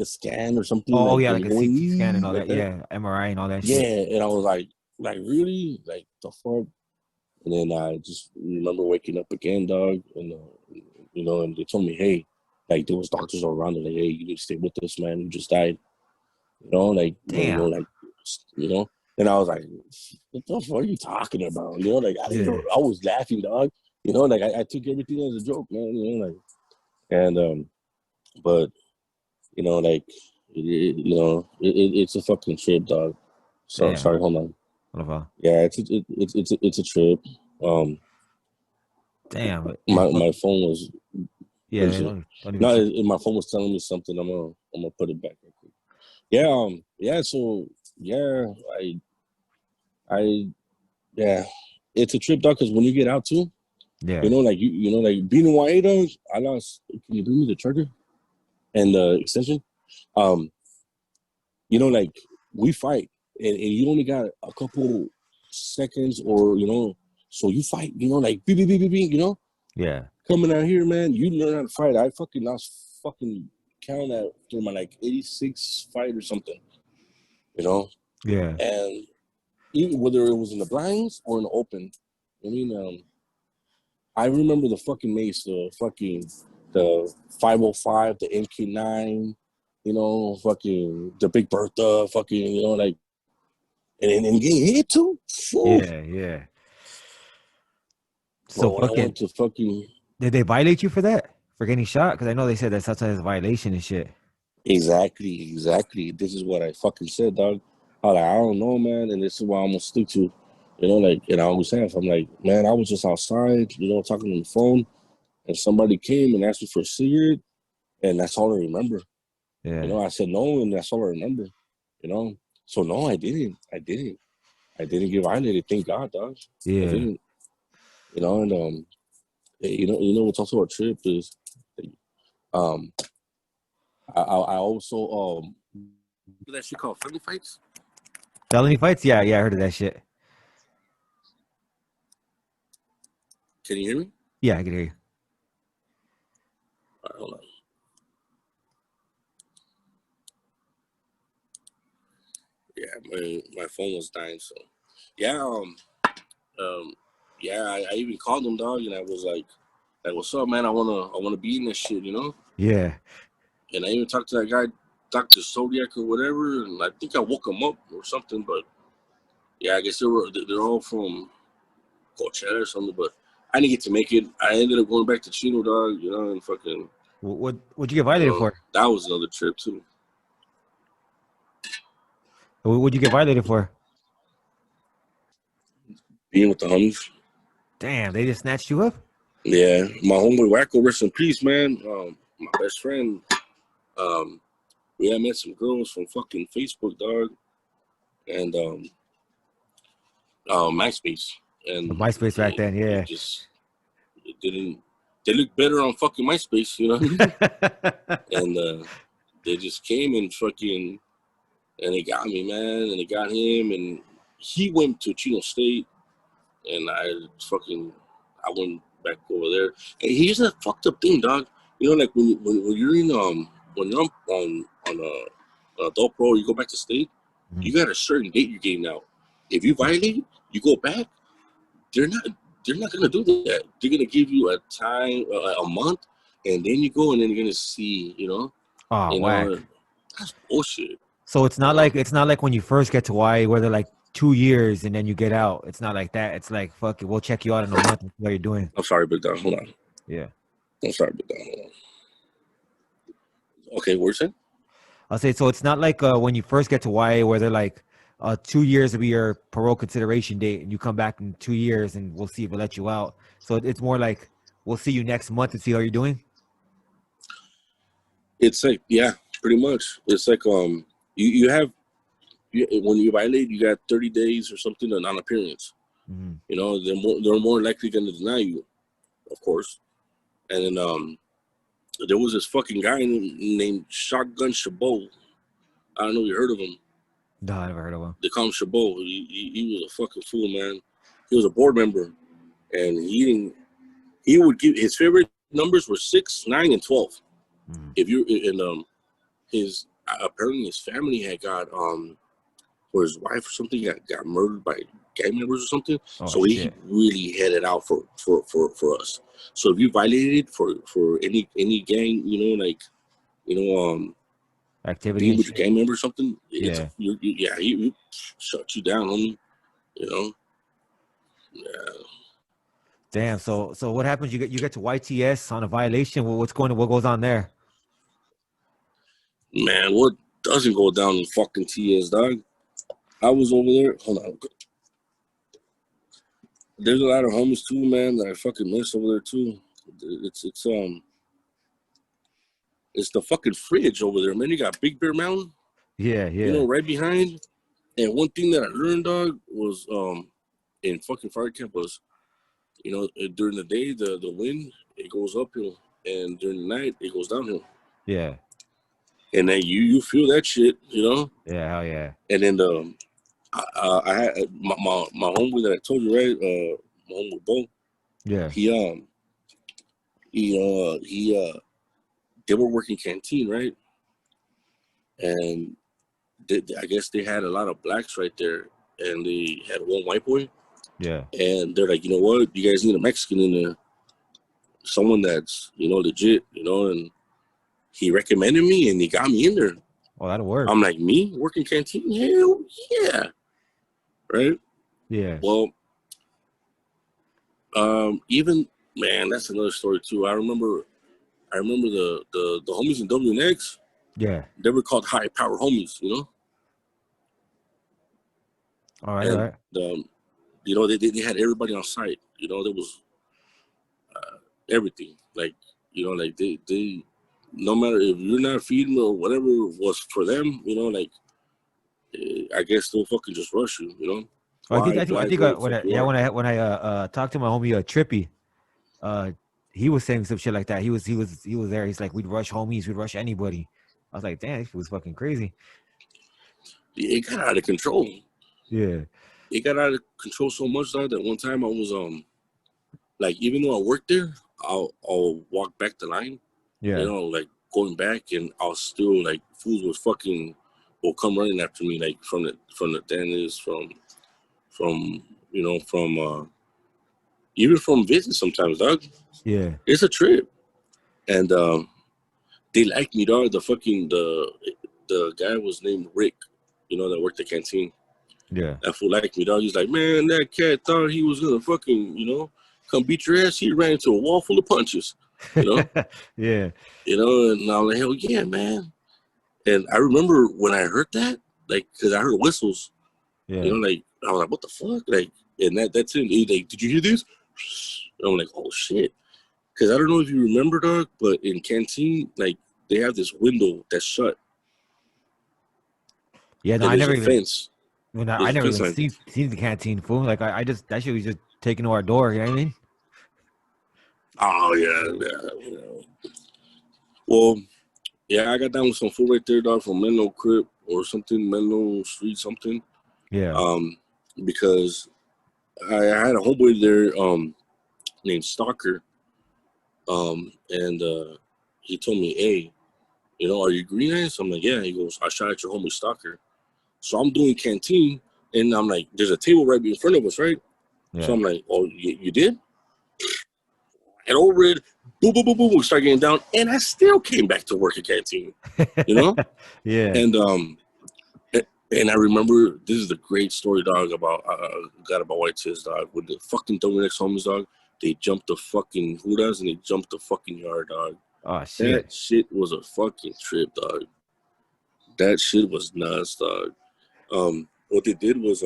scan or something, Oh like yeah, when like you're a going CT scan and all like that. that. Yeah, MRI and all that Yeah, shit. and I was like really, like the fuck. And then I just remember waking up again, dog, and and they told me, hey, like there was doctors all around, and like, hey, you need to stay with us, man. You just died, like, Damn. like, you know. And I was like, what the fuck are you talking about? Like Yeah. I was laughing, dog. Like I took everything as a joke, man. Like, and but like, it's a fucking trip, dog. So Damn. sorry, hold on. What about? Yeah, it's a trip. Um, Damn. It fuck. my phone was Yeah. crazy. Don't even No, trip. my phone was telling me something. I'm gonna put it back real quick. Yeah. Yeah. So yeah, I yeah, it's a trip, dog. Because when you get out too, Yeah. like like being in YA, dog. I lost. Can you bring me the charger and the extension? Um, like we fight, and you only got a couple seconds, or so you fight. Like beep beep beep beep beep. Yeah. Coming out here, man, you learn how to fight. I fucking lost fucking count at through my like 86 fight or something, Yeah. and even whether it was in the blinds or in the open. I mean, I remember the fucking mace, the 505, the MK9, fucking the Big Bertha, fucking, like, and getting hit too. Whew. Yeah. Yeah. So Bro, when I fucking went to fucking did they violate you for that? For getting shot? Because I know they said that's such a violation and shit. exactly, this is what I fucking said, dog. I don't know, man, and this is what I'm gonna stick to, like, and I always have. I'm like, man, I was just outside, talking on the phone, and somebody came and asked me for a cigarette, and that's all I remember. Yeah. I said no, and that's all I remember. So no, I didn't get violated. Thank God, dog. I Yeah. didn't. And what's also a trip is, um, I also that shit called friendly fights. Felony fights? Yeah. Yeah. I heard of that shit. Can you hear me? Yeah. I can hear you. All right, hold on. Yeah, my phone was dying, so yeah, um, yeah, I even called him, dog, and I was like, what's up, man? I wanna be in this shit, Yeah. And I even talked to that guy, Dr. Zodiac or whatever, and I think I woke him up or something. But yeah, I guess they're all from Coachella or something. But I didn't get to make it. I ended up going back to Chino, dog. And fucking, What'd you get violated for? that was another trip too. What'd you get violated for? Being with the homies. Damn, they just snatched you up? Yeah, my homeboy Wacko, rest in peace, man. My best friend. We had met some girls from fucking Facebook, dog, and MySpace, The and MySpace back then, yeah. it didn't. They look better on fucking MySpace, you know what I mean? And they just came and fucking, and they got me, man, and they got him, and he went to Chino State, and I fucking I went back over there. And here's a fucked up thing, dog. You know, like when you're in when you're on adult pro, you go back to state. Mhm. You got a certain date you're getting out. If you violate, you go back. They're not gonna do that. They're gonna give you a time, a month, and then you go, and then you're gonna see. Oh, whack. That's bullshit. So it's not You know? like when you first get to Hawaii where they're like 2 years and then you get out. It's not like that. It's like, fuck it, we'll check you out in a month and see how you're doing. I'm sorry, Big Don. Hold on. Yeah. I'm sorry, Big Don. Hold on. Okay, what you saying? I'll say, so it's not like when you first get to Hawaii where they're like 2 years will be your parole consideration date and you come back in 2 years and we'll see if we'll let you out. So it's more like we'll see you next month and see how you're doing. It's like, yeah, pretty much. It's like you have when you violate, you got 30 days or something of non-appearance. Mm-hmm. You know, they're more likely going to deny you, of course. And then there was this fucking guy named Shotgun Chabot. I don't know if you heard of him. No, I never heard of him. They call him Chabot. He was a fucking fool, man. He was a board member, and he would give his favorite numbers were 6, 9, and 12. Mm-hmm. If you and his apparently his family had got or his wife or something got murdered by gang members or something. Oh, so shit. he really headed out for us. So if you violated for any gang, Activity being and with shit. a gang member or something, Yeah. he shut you down, homie. Yeah. Damn. So what happens? You get to YTS on a violation. What goes on there? Man, what doesn't go down in fucking TS, dog? I was over there. Hold on. There's a lot of homies too, man, that I fucking miss over there too. It's the fucking fridge over there, man. You got Big Bear Mountain, Yeah. right behind. And one thing that I learned, dog, was in fucking fire camp was, during the day the wind it goes uphill, and during the night it goes downhill. Yeah. And then you feel that shit, Yeah. Hell yeah. And then I had my homeboy that I told you, right? My homeboy Bo. Yeah. They were working canteen, right? And I guess they had a lot of blacks right there, and they had one white boy. Yeah. And they're like, you know what? You guys need a Mexican in there, someone that's legit, and he recommended me, and he got me in there. Well, that'll work. I'm like, me working canteen? Hell yeah, right? Yeah. Well, even man, that's another story too. I remember the homies in WNX. Yeah. They were called high power homies, All right. And all right. they had everybody on site. There was everything. Like like they no matter if you're not feeding or whatever was for them, I guess they'll fucking just rush you. I think White, when I talked to my homie Trippy, he was saying some shit like that. He was there. He's like, we'd rush homies, we'd rush anybody. I was like, damn, this was fucking crazy. It got out of control. Yeah. It got out of control so much that one time I was like, even though I worked there, I'll walk back the line. Yeah. Like going back, and I'll still like fools will come running after me, like from the dentist, from even from visits sometimes, dog. Yeah. It's a trip. And they liked me, dog. The guy was named Rick, that worked the canteen. Yeah. That fool liked me, dog. He's like, man, that cat thought he was gonna fucking, come beat your ass. He ran into a wall full of punches, Yeah. And I'm like, hell yeah, man. And I remember when I heard that, like, because I heard whistles, Yeah. like, I was like, what the fuck? Like, and that's it. He's like, did you hear this? And I'm like, oh shit. Because I don't know if you remember, dog, but in canteen, like, they have this window that's shut. Yeah, no, I never even fence. I never even seen the canteen, fool. Like I just that shit was just taken to our door, you know what I mean? Oh yeah. Well, yeah, I got down with some food right there, dog, from Menlo Crip or something, Menlo Street something. Yeah. Because I had a homeboy there, named Stalker. And he told me, hey, you know, are you green eyes? I'm like, yeah. He goes, I shot at your homie Stalker. So I'm doing canteen, and I'm like, there's a table right in front of us, right? Yeah. So I'm like, oh, you did? And over it, boom, boom, boom, boom, we start getting down, and I still came back to work at canteen, you know? Yeah. And I remember, this is the great story, dog, about White Tits, dog. With the fucking WX homies, dog, they jumped the fucking Hudas and they jumped the fucking yard, dog. Oh shit. That shit was a fucking trip, dog. That shit was nuts, dog. What they did was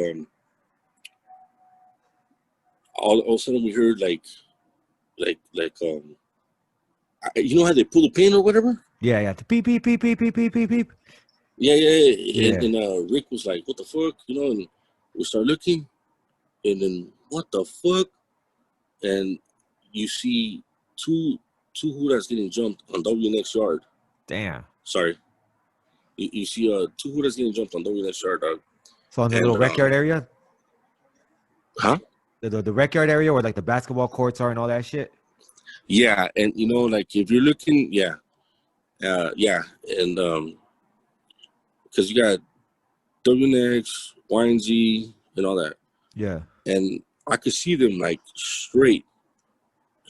all of a sudden we heard you know how they pull the pin or whatever? Yeah, yeah. The beep beep beep beep beep beep beep beep. Yeah. Yeah. And Rick was like, what the fuck? You know, and we start looking, and then what the fuck? And you see two Hudas getting jumped on WNX yard. Damn. Sorry. You see two Hudas getting jumped on WNX yard, dog. So in the little rec yard area? Huh? The rec yard area where like the basketball courts are and all that shit? Yeah, and you know, like if you're looking, yeah. And because you got WNX, YNZ, and all that. Yeah. And I could see them like straight.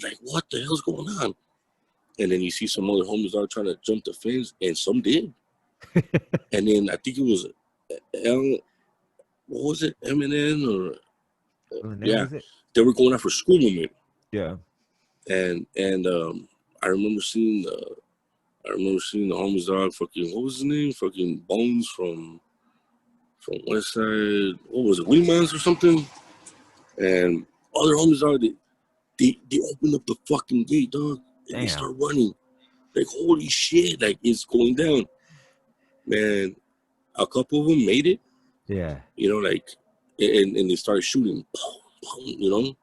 Like, what the hell's going on? And then you see some other homies are trying to jump the fence, and some did. And then I think it was what was it? MNN or yeah, they were going out for school movement. Yeah. And I remember seeing the homies, dog. Fucking, what was his name? Fucking Bones from West Side. What was it? Wingmans or something? And other homies, dog. They opened up the fucking gate, dog, and they start running. Like, holy shit! Like, it's going down. Man, a couple of them made it. Yeah. You know, like, and they started shooting. You know,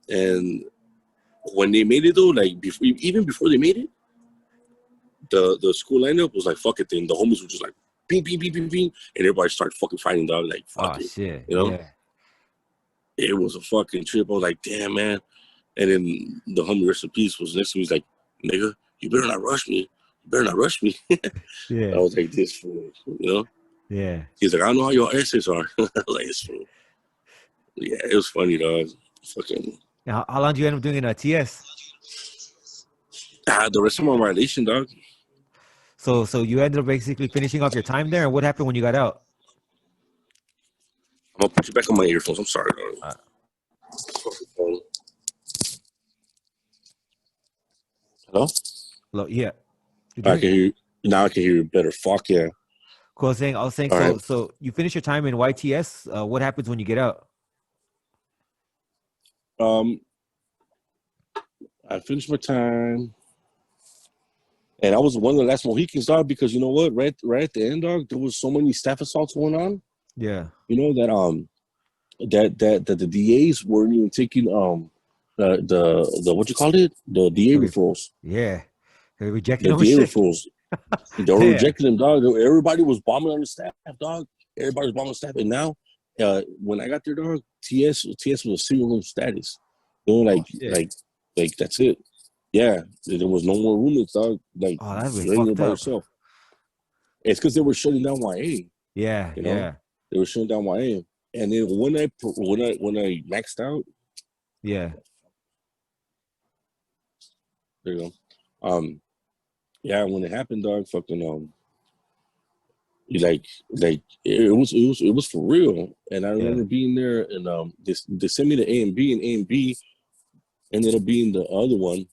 and when they made it though, like even before they made it, the school lineup was like, fuck it. Then the homies were just like, ping, ping, ping, ping, ping, and everybody started fucking fighting, dog. Like, fuck it. Shit. You know, yeah. It was a fucking trip. I was like, damn, man. And then the homie, rest in peace, was next to me. He's like, nigga, you better not rush me. You better not rush me. Yeah. I was like, this fool, you know? Yeah. He's like, I don't know how your essays are. Like, it's fool. Yeah, it was funny, dog. Fucking. Now, how long do you end up doing in a TS? The rest of my violation, dog. So you ended up basically finishing off your time there, and what happened when you got out? I'm gonna put you back on my earphones. I'm sorry, dog. Hello? Hello? Yeah. I can hear you. Now I can hear you better. Fuck yeah. Cool. I was saying, All so you finish your time in YTS. What happens when you get out? I finished my time, and I was one of the last Mohicans, dog. Because you know what? Right at the end, dog, there was so many staff assaults going on. Yeah. You know that the DAs weren't even taking the what you call it, the DA referrals. Yeah. They rejecting the DA referrals. They were rejecting them, dog. Everybody was bombing on the staff, dog. Everybody was bombing on the staff, and now when I got there, dog, TS was a single room status. You know, like that's it. Yeah, there was no more roommates, dog. Like, that's you're in there by yourself. It's because they were shutting down YA. Yeah, you know? They were shutting down YA, and then when I maxed out, yeah, there you go. Yeah, when it happened, dog, fucking like it was for real. And I remember being there, and they sent me to A and B ended up being the other one,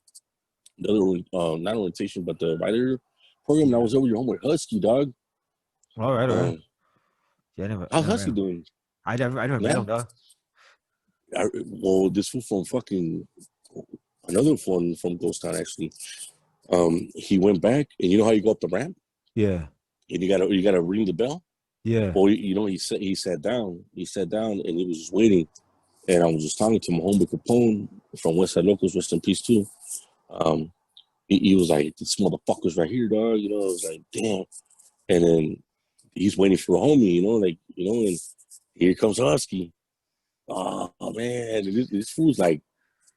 the other not orientation, but the writer program. And I was over your home with Husky, dog. All right. Yeah, how's Husky doing? I never met him, dog. Well, this fool from fucking another one from Ghost Town, actually. He went back, and you know how you go up the ramp? Yeah. And you gotta ring the bell. Yeah. Well, you know, he sat down. He sat down, and he was just waiting. And I was just talking to my homie Capone from Westside Locals, rest in peace too. He was like, "This motherfucker's right here, dog." You know, I was like, "Damn." And then he's waiting for a homie, you know, like, you know, and here comes Husky. Oh man, this fool's like,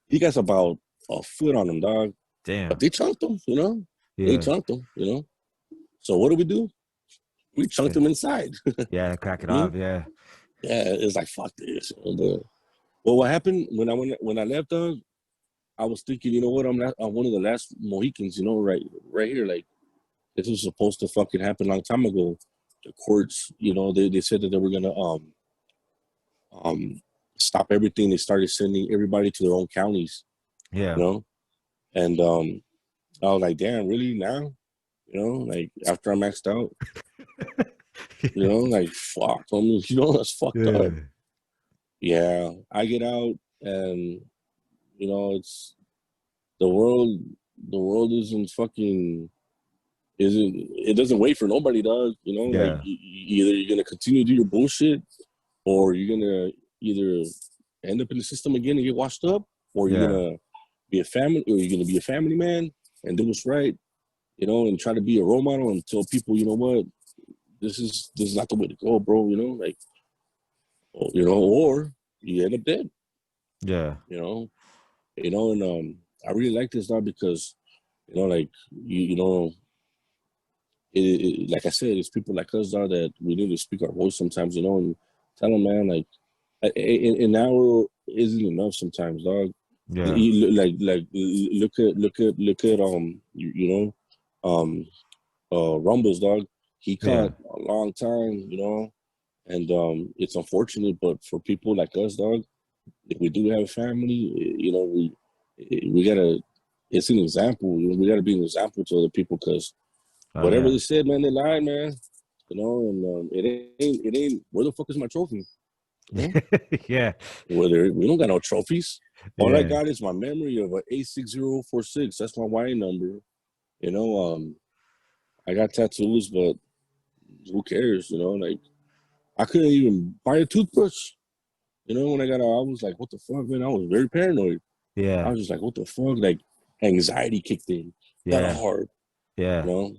He got about a foot on him, dog. Damn. But they chunked him, you know. They Yeah. chunked him, you know. So what do? We chunked him inside. Yeah. Crack it Hmm? off. Yeah. Yeah, it's like fuck this. You know, but, well, what happened when I left, dog? I was thinking, you know what? I'm one of the last Mohicans, you know, right here. Like this was supposed to fucking happen a long time ago. The courts, you know, they said that they were gonna um stop everything. They started sending everybody to their own counties, Yeah. you know, and I was like, damn, really now? You know, like after I maxed out, you know, like fuck, I mean, you know, that's fucked up. Yeah. Yeah, I get out and you know, it's the world. The world isn't fucking isn't. It doesn't wait for nobody, dog. You know, like Yeah. either you're gonna continue to do your bullshit, or you're gonna either end up in the system again and get washed up, or you're Yeah. gonna be a family, or you're gonna be a family man and do what's right. You know, and try to be a role model and tell people, you know what, this is not the way to go, bro. You know, like, you know, or you end up dead. Yeah. And I really like this now because, you know, like you know, like I said, it's people like us now that we need to speak our voice sometimes, you know, and tell them, man, like, an hour isn't enough sometimes, dog. Yeah. Like look at you know, um Rumbles, dog. He Yeah. caught a long time, you know, and it's unfortunate, but for people like us, dog, if we do have a family, you know, we gotta. It's an example. You know, we gotta be an example to other people because Oh whatever yeah. they said, man, they lied, man. You know, and it ain't. Where the fuck is my trophy? You know, Yeah. whether we don't got no trophies. All I Yeah. got is my memory of a A6046. That's my Y number. You know, I got tattoos, but who cares? You know, like I couldn't even buy a toothbrush. You know, when I got out, I was like, what the fuck, man? I was very paranoid. I Yeah. was just like, what the fuck? Like anxiety kicked in that Yeah. hard, Yeah. you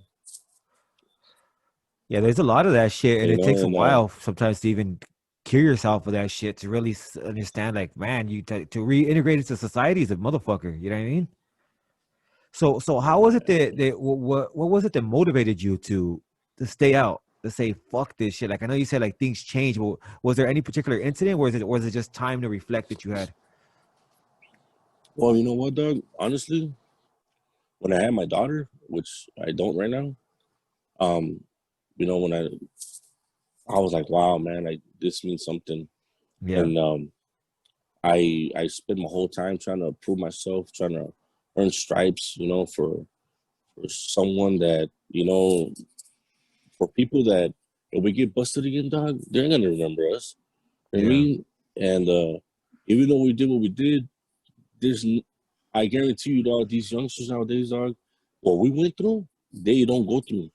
Yeah. There's a lot of that shit, and it takes a and while sometimes to even cure yourself of that shit to really understand. Like, man, to reintegrate into society is a motherfucker. You know what I mean? So how was it that what was it that motivated you to stay out, to say fuck this shit? Like I know you said like things change, but was there any particular incident, or was it just time to reflect that you had? well, you know what, Doug? Honestly, when I had my daughter, which I don't right now, um, you know, when I was like, wow, man, like this means something, Yeah. and I spent my whole time trying to prove myself, trying to earn stripes, you know, for someone that you know, for people that if we get busted again, dog, they're gonna remember us. You know what I Yeah. mean? And even though we did what we did, there's I guarantee you, dog, these youngsters nowadays, dog, what we went through, they don't go through.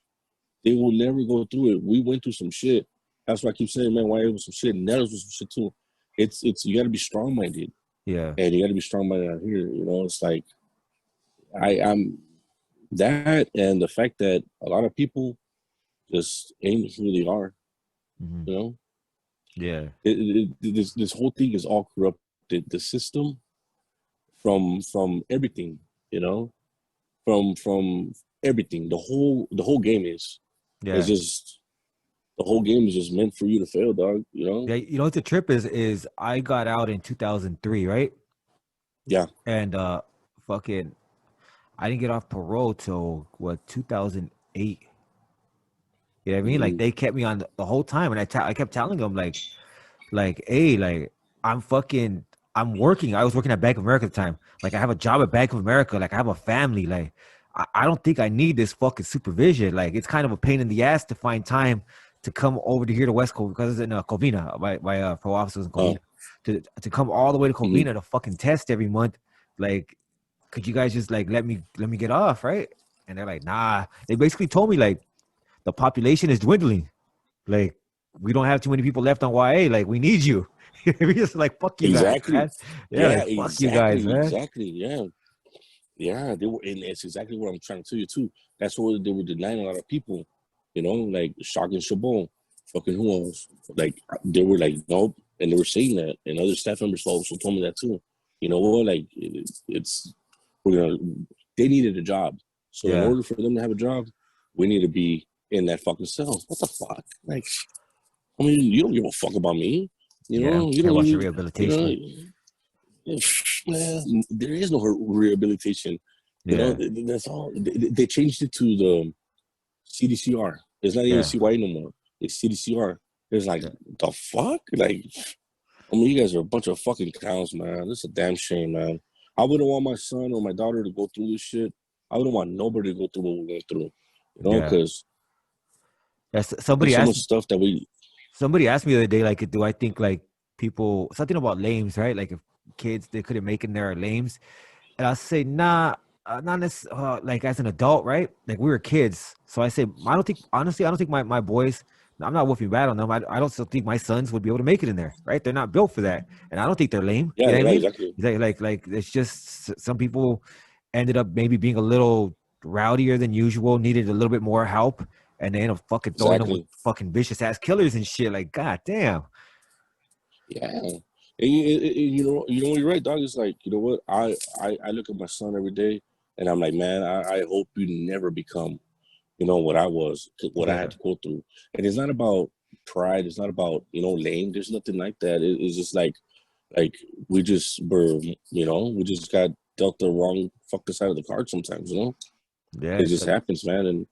They will never go through it. We went through some shit. That's why I keep saying, man, why it was some shit. And that was some shit too. It's you gotta be strong minded. Yeah. And you gotta be strong minded out here. You know, it's like I'm that and the fact that a lot of people just ain't who they are, Hmm. you know. Yeah. This whole thing is all corrupted. The system from everything, you know, from everything. The whole game is Yeah. just the whole game is just meant for you to fail, dog. You know? Yeah. You know what the trip is I got out in 2003, right? Yeah. And fucking I didn't get off parole till what 2008. You know what I mean? Like Mm-hmm. they kept me on the whole time, and I kept telling them like, hey, like I'm working. I was working at Bank of America at the time. Like I have a job at Bank of America. Like I have a family. Like I don't think I need this fucking supervision. Like it's kind of a pain in the ass to find time to come over to here to West Coast because it's in Covina. My pro officers in Uh, Covina to come all the way to mm-hmm. Covina to fucking test every month. Like, could you guys just like let me get off, right? And they're like, nah. They basically told me like the population is dwindling. Like, we don't have too many people left on YA. Like, we need you. We just like fuck you guys, Exactly. man. Yeah, Yeah, like fuck you guys, exactly, man. exactly. Yeah. Yeah, they were, and it's exactly what I'm trying to tell you too. That's what they were denying a lot of people, you know, like Shock and Chabon, fucking who else? Like they were like, nope, and they were saying that, and other staff members also told me that too. you know what, like they needed a job. So in Yeah. order for them to have a job, we need to be in that fucking cell. What the fuck? Like, I mean, you don't give a fuck about me. You Yeah. know, you Care don't about your even, you know, rehabilitation. man, there is no rehabilitation. You know, Yeah. that's all. They changed it to the CDCR. It's not even Yeah. CY no more. It's CDCR. It's like, Yeah. the fuck? Like, I mean, you guys are a bunch of fucking clowns, man. This is a damn shame, man. I wouldn't want my son or my daughter to go through this shit. I wouldn't want nobody to go through what we went through, you know, Yeah. because Yes. there's so much stuff that we, Somebody asked me the other day, like, do I think like people something about lames, right? Like if kids they couldn't make it, there are lames, and I say, nah, not like as an adult, right? Like we were kids, so I say, I don't think honestly, I don't think my boys. I'm not woofing bad on them. I don't still think my sons would be able to make it in there, right? They're not built for that, and I don't think they're lame. yeah, You know what I right, mean? exactly. Like it's just some people ended up maybe being a little rowdier than usual, needed a little bit more help, and they end up fucking throwing them with Exactly. fucking vicious ass killers and shit. Like, god damn. Yeah. And you know, you're right, dog. It's like, you know what? I look at my son every day and I'm like, man, I hope you never become, you know, what I was, what I Yeah, had to go through. And it's not about pride. It's not about, you know, lame. There's nothing like that. It's just like we just were, you know, we just got dealt the wrong fucking side of the card sometimes, you know? yeah, It just happens, man. And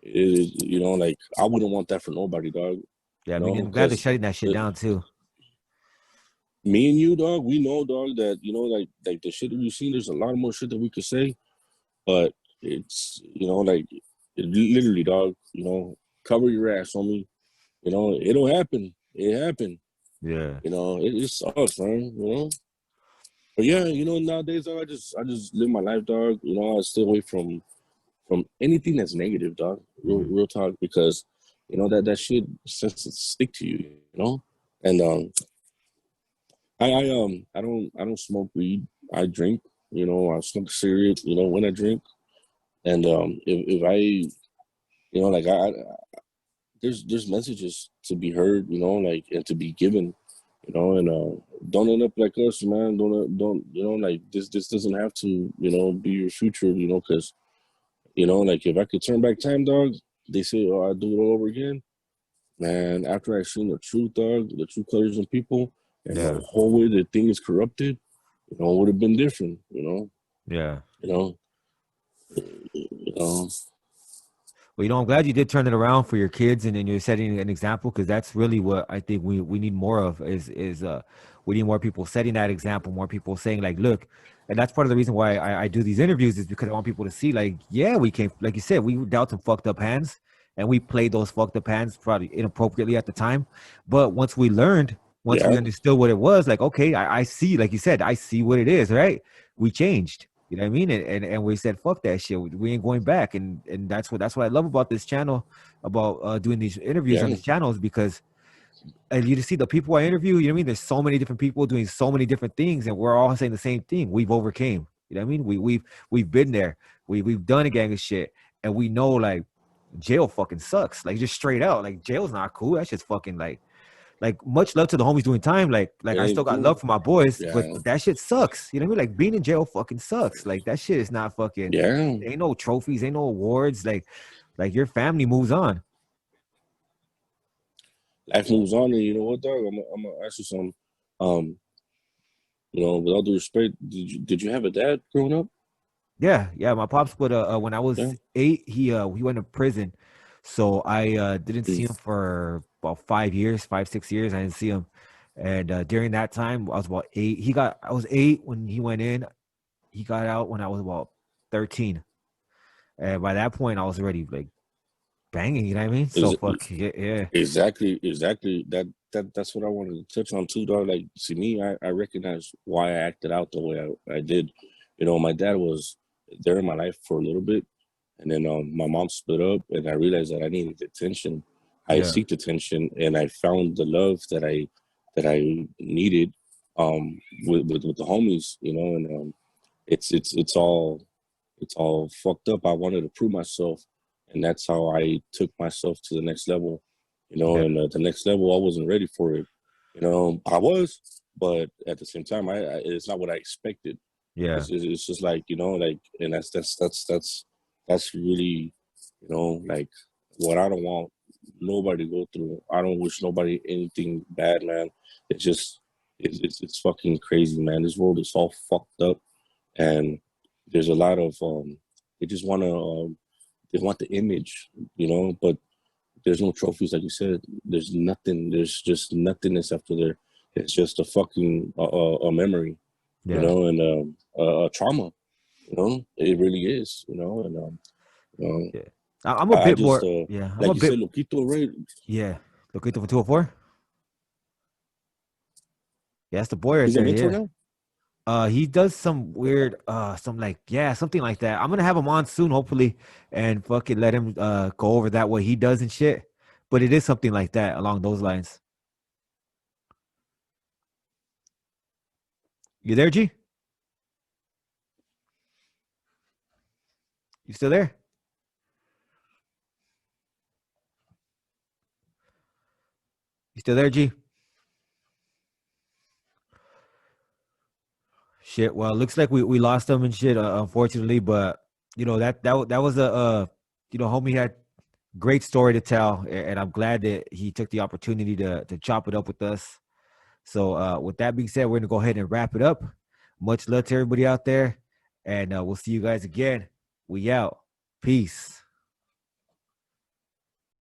you know, like I wouldn't want that for nobody, dog. yeah. I You mean, know, I'm glad they're because shutting that shit down too. me and you, dog, we know, dog, that, you know, like the shit that we've seen, there's a lot more shit that we could say, but it's, you know, like literally, dog, you know, cover your ass, homie. You know, it'll happen. It happened. Yeah, You know, it sucks, man. You know, but yeah, you know, nowadays, dog, I just live my life, dog. You know, I stay away from anything that's negative, dog. hmm Real talk, because you know that shit starts to stick to you. You know, and I don't smoke weed. I drink. You know, I smoke cigarette. You know, when I drink, and if I, you know, like there's messages to be heard. You know, like, and to be given. You know, and don't end up like us, man. Don't you know, like this doesn't have to, you know, be your future. You know, because you know, like if I could turn back time, dog, they say, oh, I'd do it all over again. Man, after I seen the truth, dog, the true colors in people, and the yeah, whole way the thing is corrupted, you know, it would have been different. yeah. You know, you know, Well, I'm glad you did turn it around for your kids, and then you're setting an example because that's really what I think we need more of is we need more people setting that example, more people saying like, look, and that's part of the reason why I do these interviews is because I want people to see like, yeah, we came, like you said, we dealt some fucked up hands, and we played those fucked up hands probably inappropriately at the time, but once we yeah, understood what it was, like, okay, I see, like you said, I see what it is, right? We changed. You know what I mean? And we said, fuck that shit. We ain't going back. And that's what I love about this channel, about doing these interviews on yeah, this channel is because and you just see the people I interview, you know what I mean? There's so many different people doing so many different things, and we're all saying the same thing. We've overcame. You know what I mean? We've been there. We've done a gang of shit. And we know like jail fucking sucks. Like just straight out. Like jail's not cool. That's just fucking like much love to the homies doing time. Like it I ain't still got cool. love for my boys, but Yeah, that shit sucks. You know what I mean? Like being in jail fucking sucks. Like that shit is not fucking. yeah. Ain't no trophies, ain't no awards. Like your family moves on. Life moves on, and you know what, dog? I'm gonna ask you some. Um, you know, with all due respect, did you have a dad growing up? Yeah, yeah. My pops, but when I was Yeah. 8, he went to prison, so I didn't Mm. see him for about 5 years, 5 6 years. I didn't see him, and during that time, I was about 8. I was 8 when he went in. He got out when I was about 13, and by that point, I was already like banging. You know what I mean? So Is fuck yeah, yeah, exactly. That's what I wanted to touch on too, dog. Like, see me, I recognize why I acted out the way I did. You know, my dad was there in my life for a little bit, and then my mom split up, and I realized that I needed attention. I yeah, seeked attention, and I found the love that I needed with the homies. You know, and it's all fucked up. I wanted to prove myself, and that's how I took myself to the next level. You know, yeah, and the next level, I wasn't ready for it. You know, I was, but at the same time, I it's not what I expected. Yeah. It's just like, like, and that's really, like, what I don't want nobody to go through. I don't wish nobody anything bad, man. It's just it's fucking crazy, man. This world is all fucked up, and there's a lot of they just want to they want the image, but there's no trophies, like you said. There's nothing. There's just nothingness after there. It's just a fucking a memory, Yeah. and a trauma. It really is. Yeah. I'm a I bit just more. Yeah. I'm like a you bit. said, Loquito, right? Yeah. Loquito for 204. Yeah, that's the boy right He's a there. mentor Yeah. now. He does some weird, some like, yeah, something like that. I'm gonna have him on soon, hopefully, and fucking let him go over that what he does and shit. But it is something like that along those lines. You there, G? You still there? You still there, G? Shit. Well, looks like we lost him and shit, unfortunately. But that was a homie had great story to tell, and I'm glad that he took the opportunity to chop it up with us. So with that being said, we're gonna go ahead and wrap it up. Much love to everybody out there, and we'll see you guys again. We out. Peace.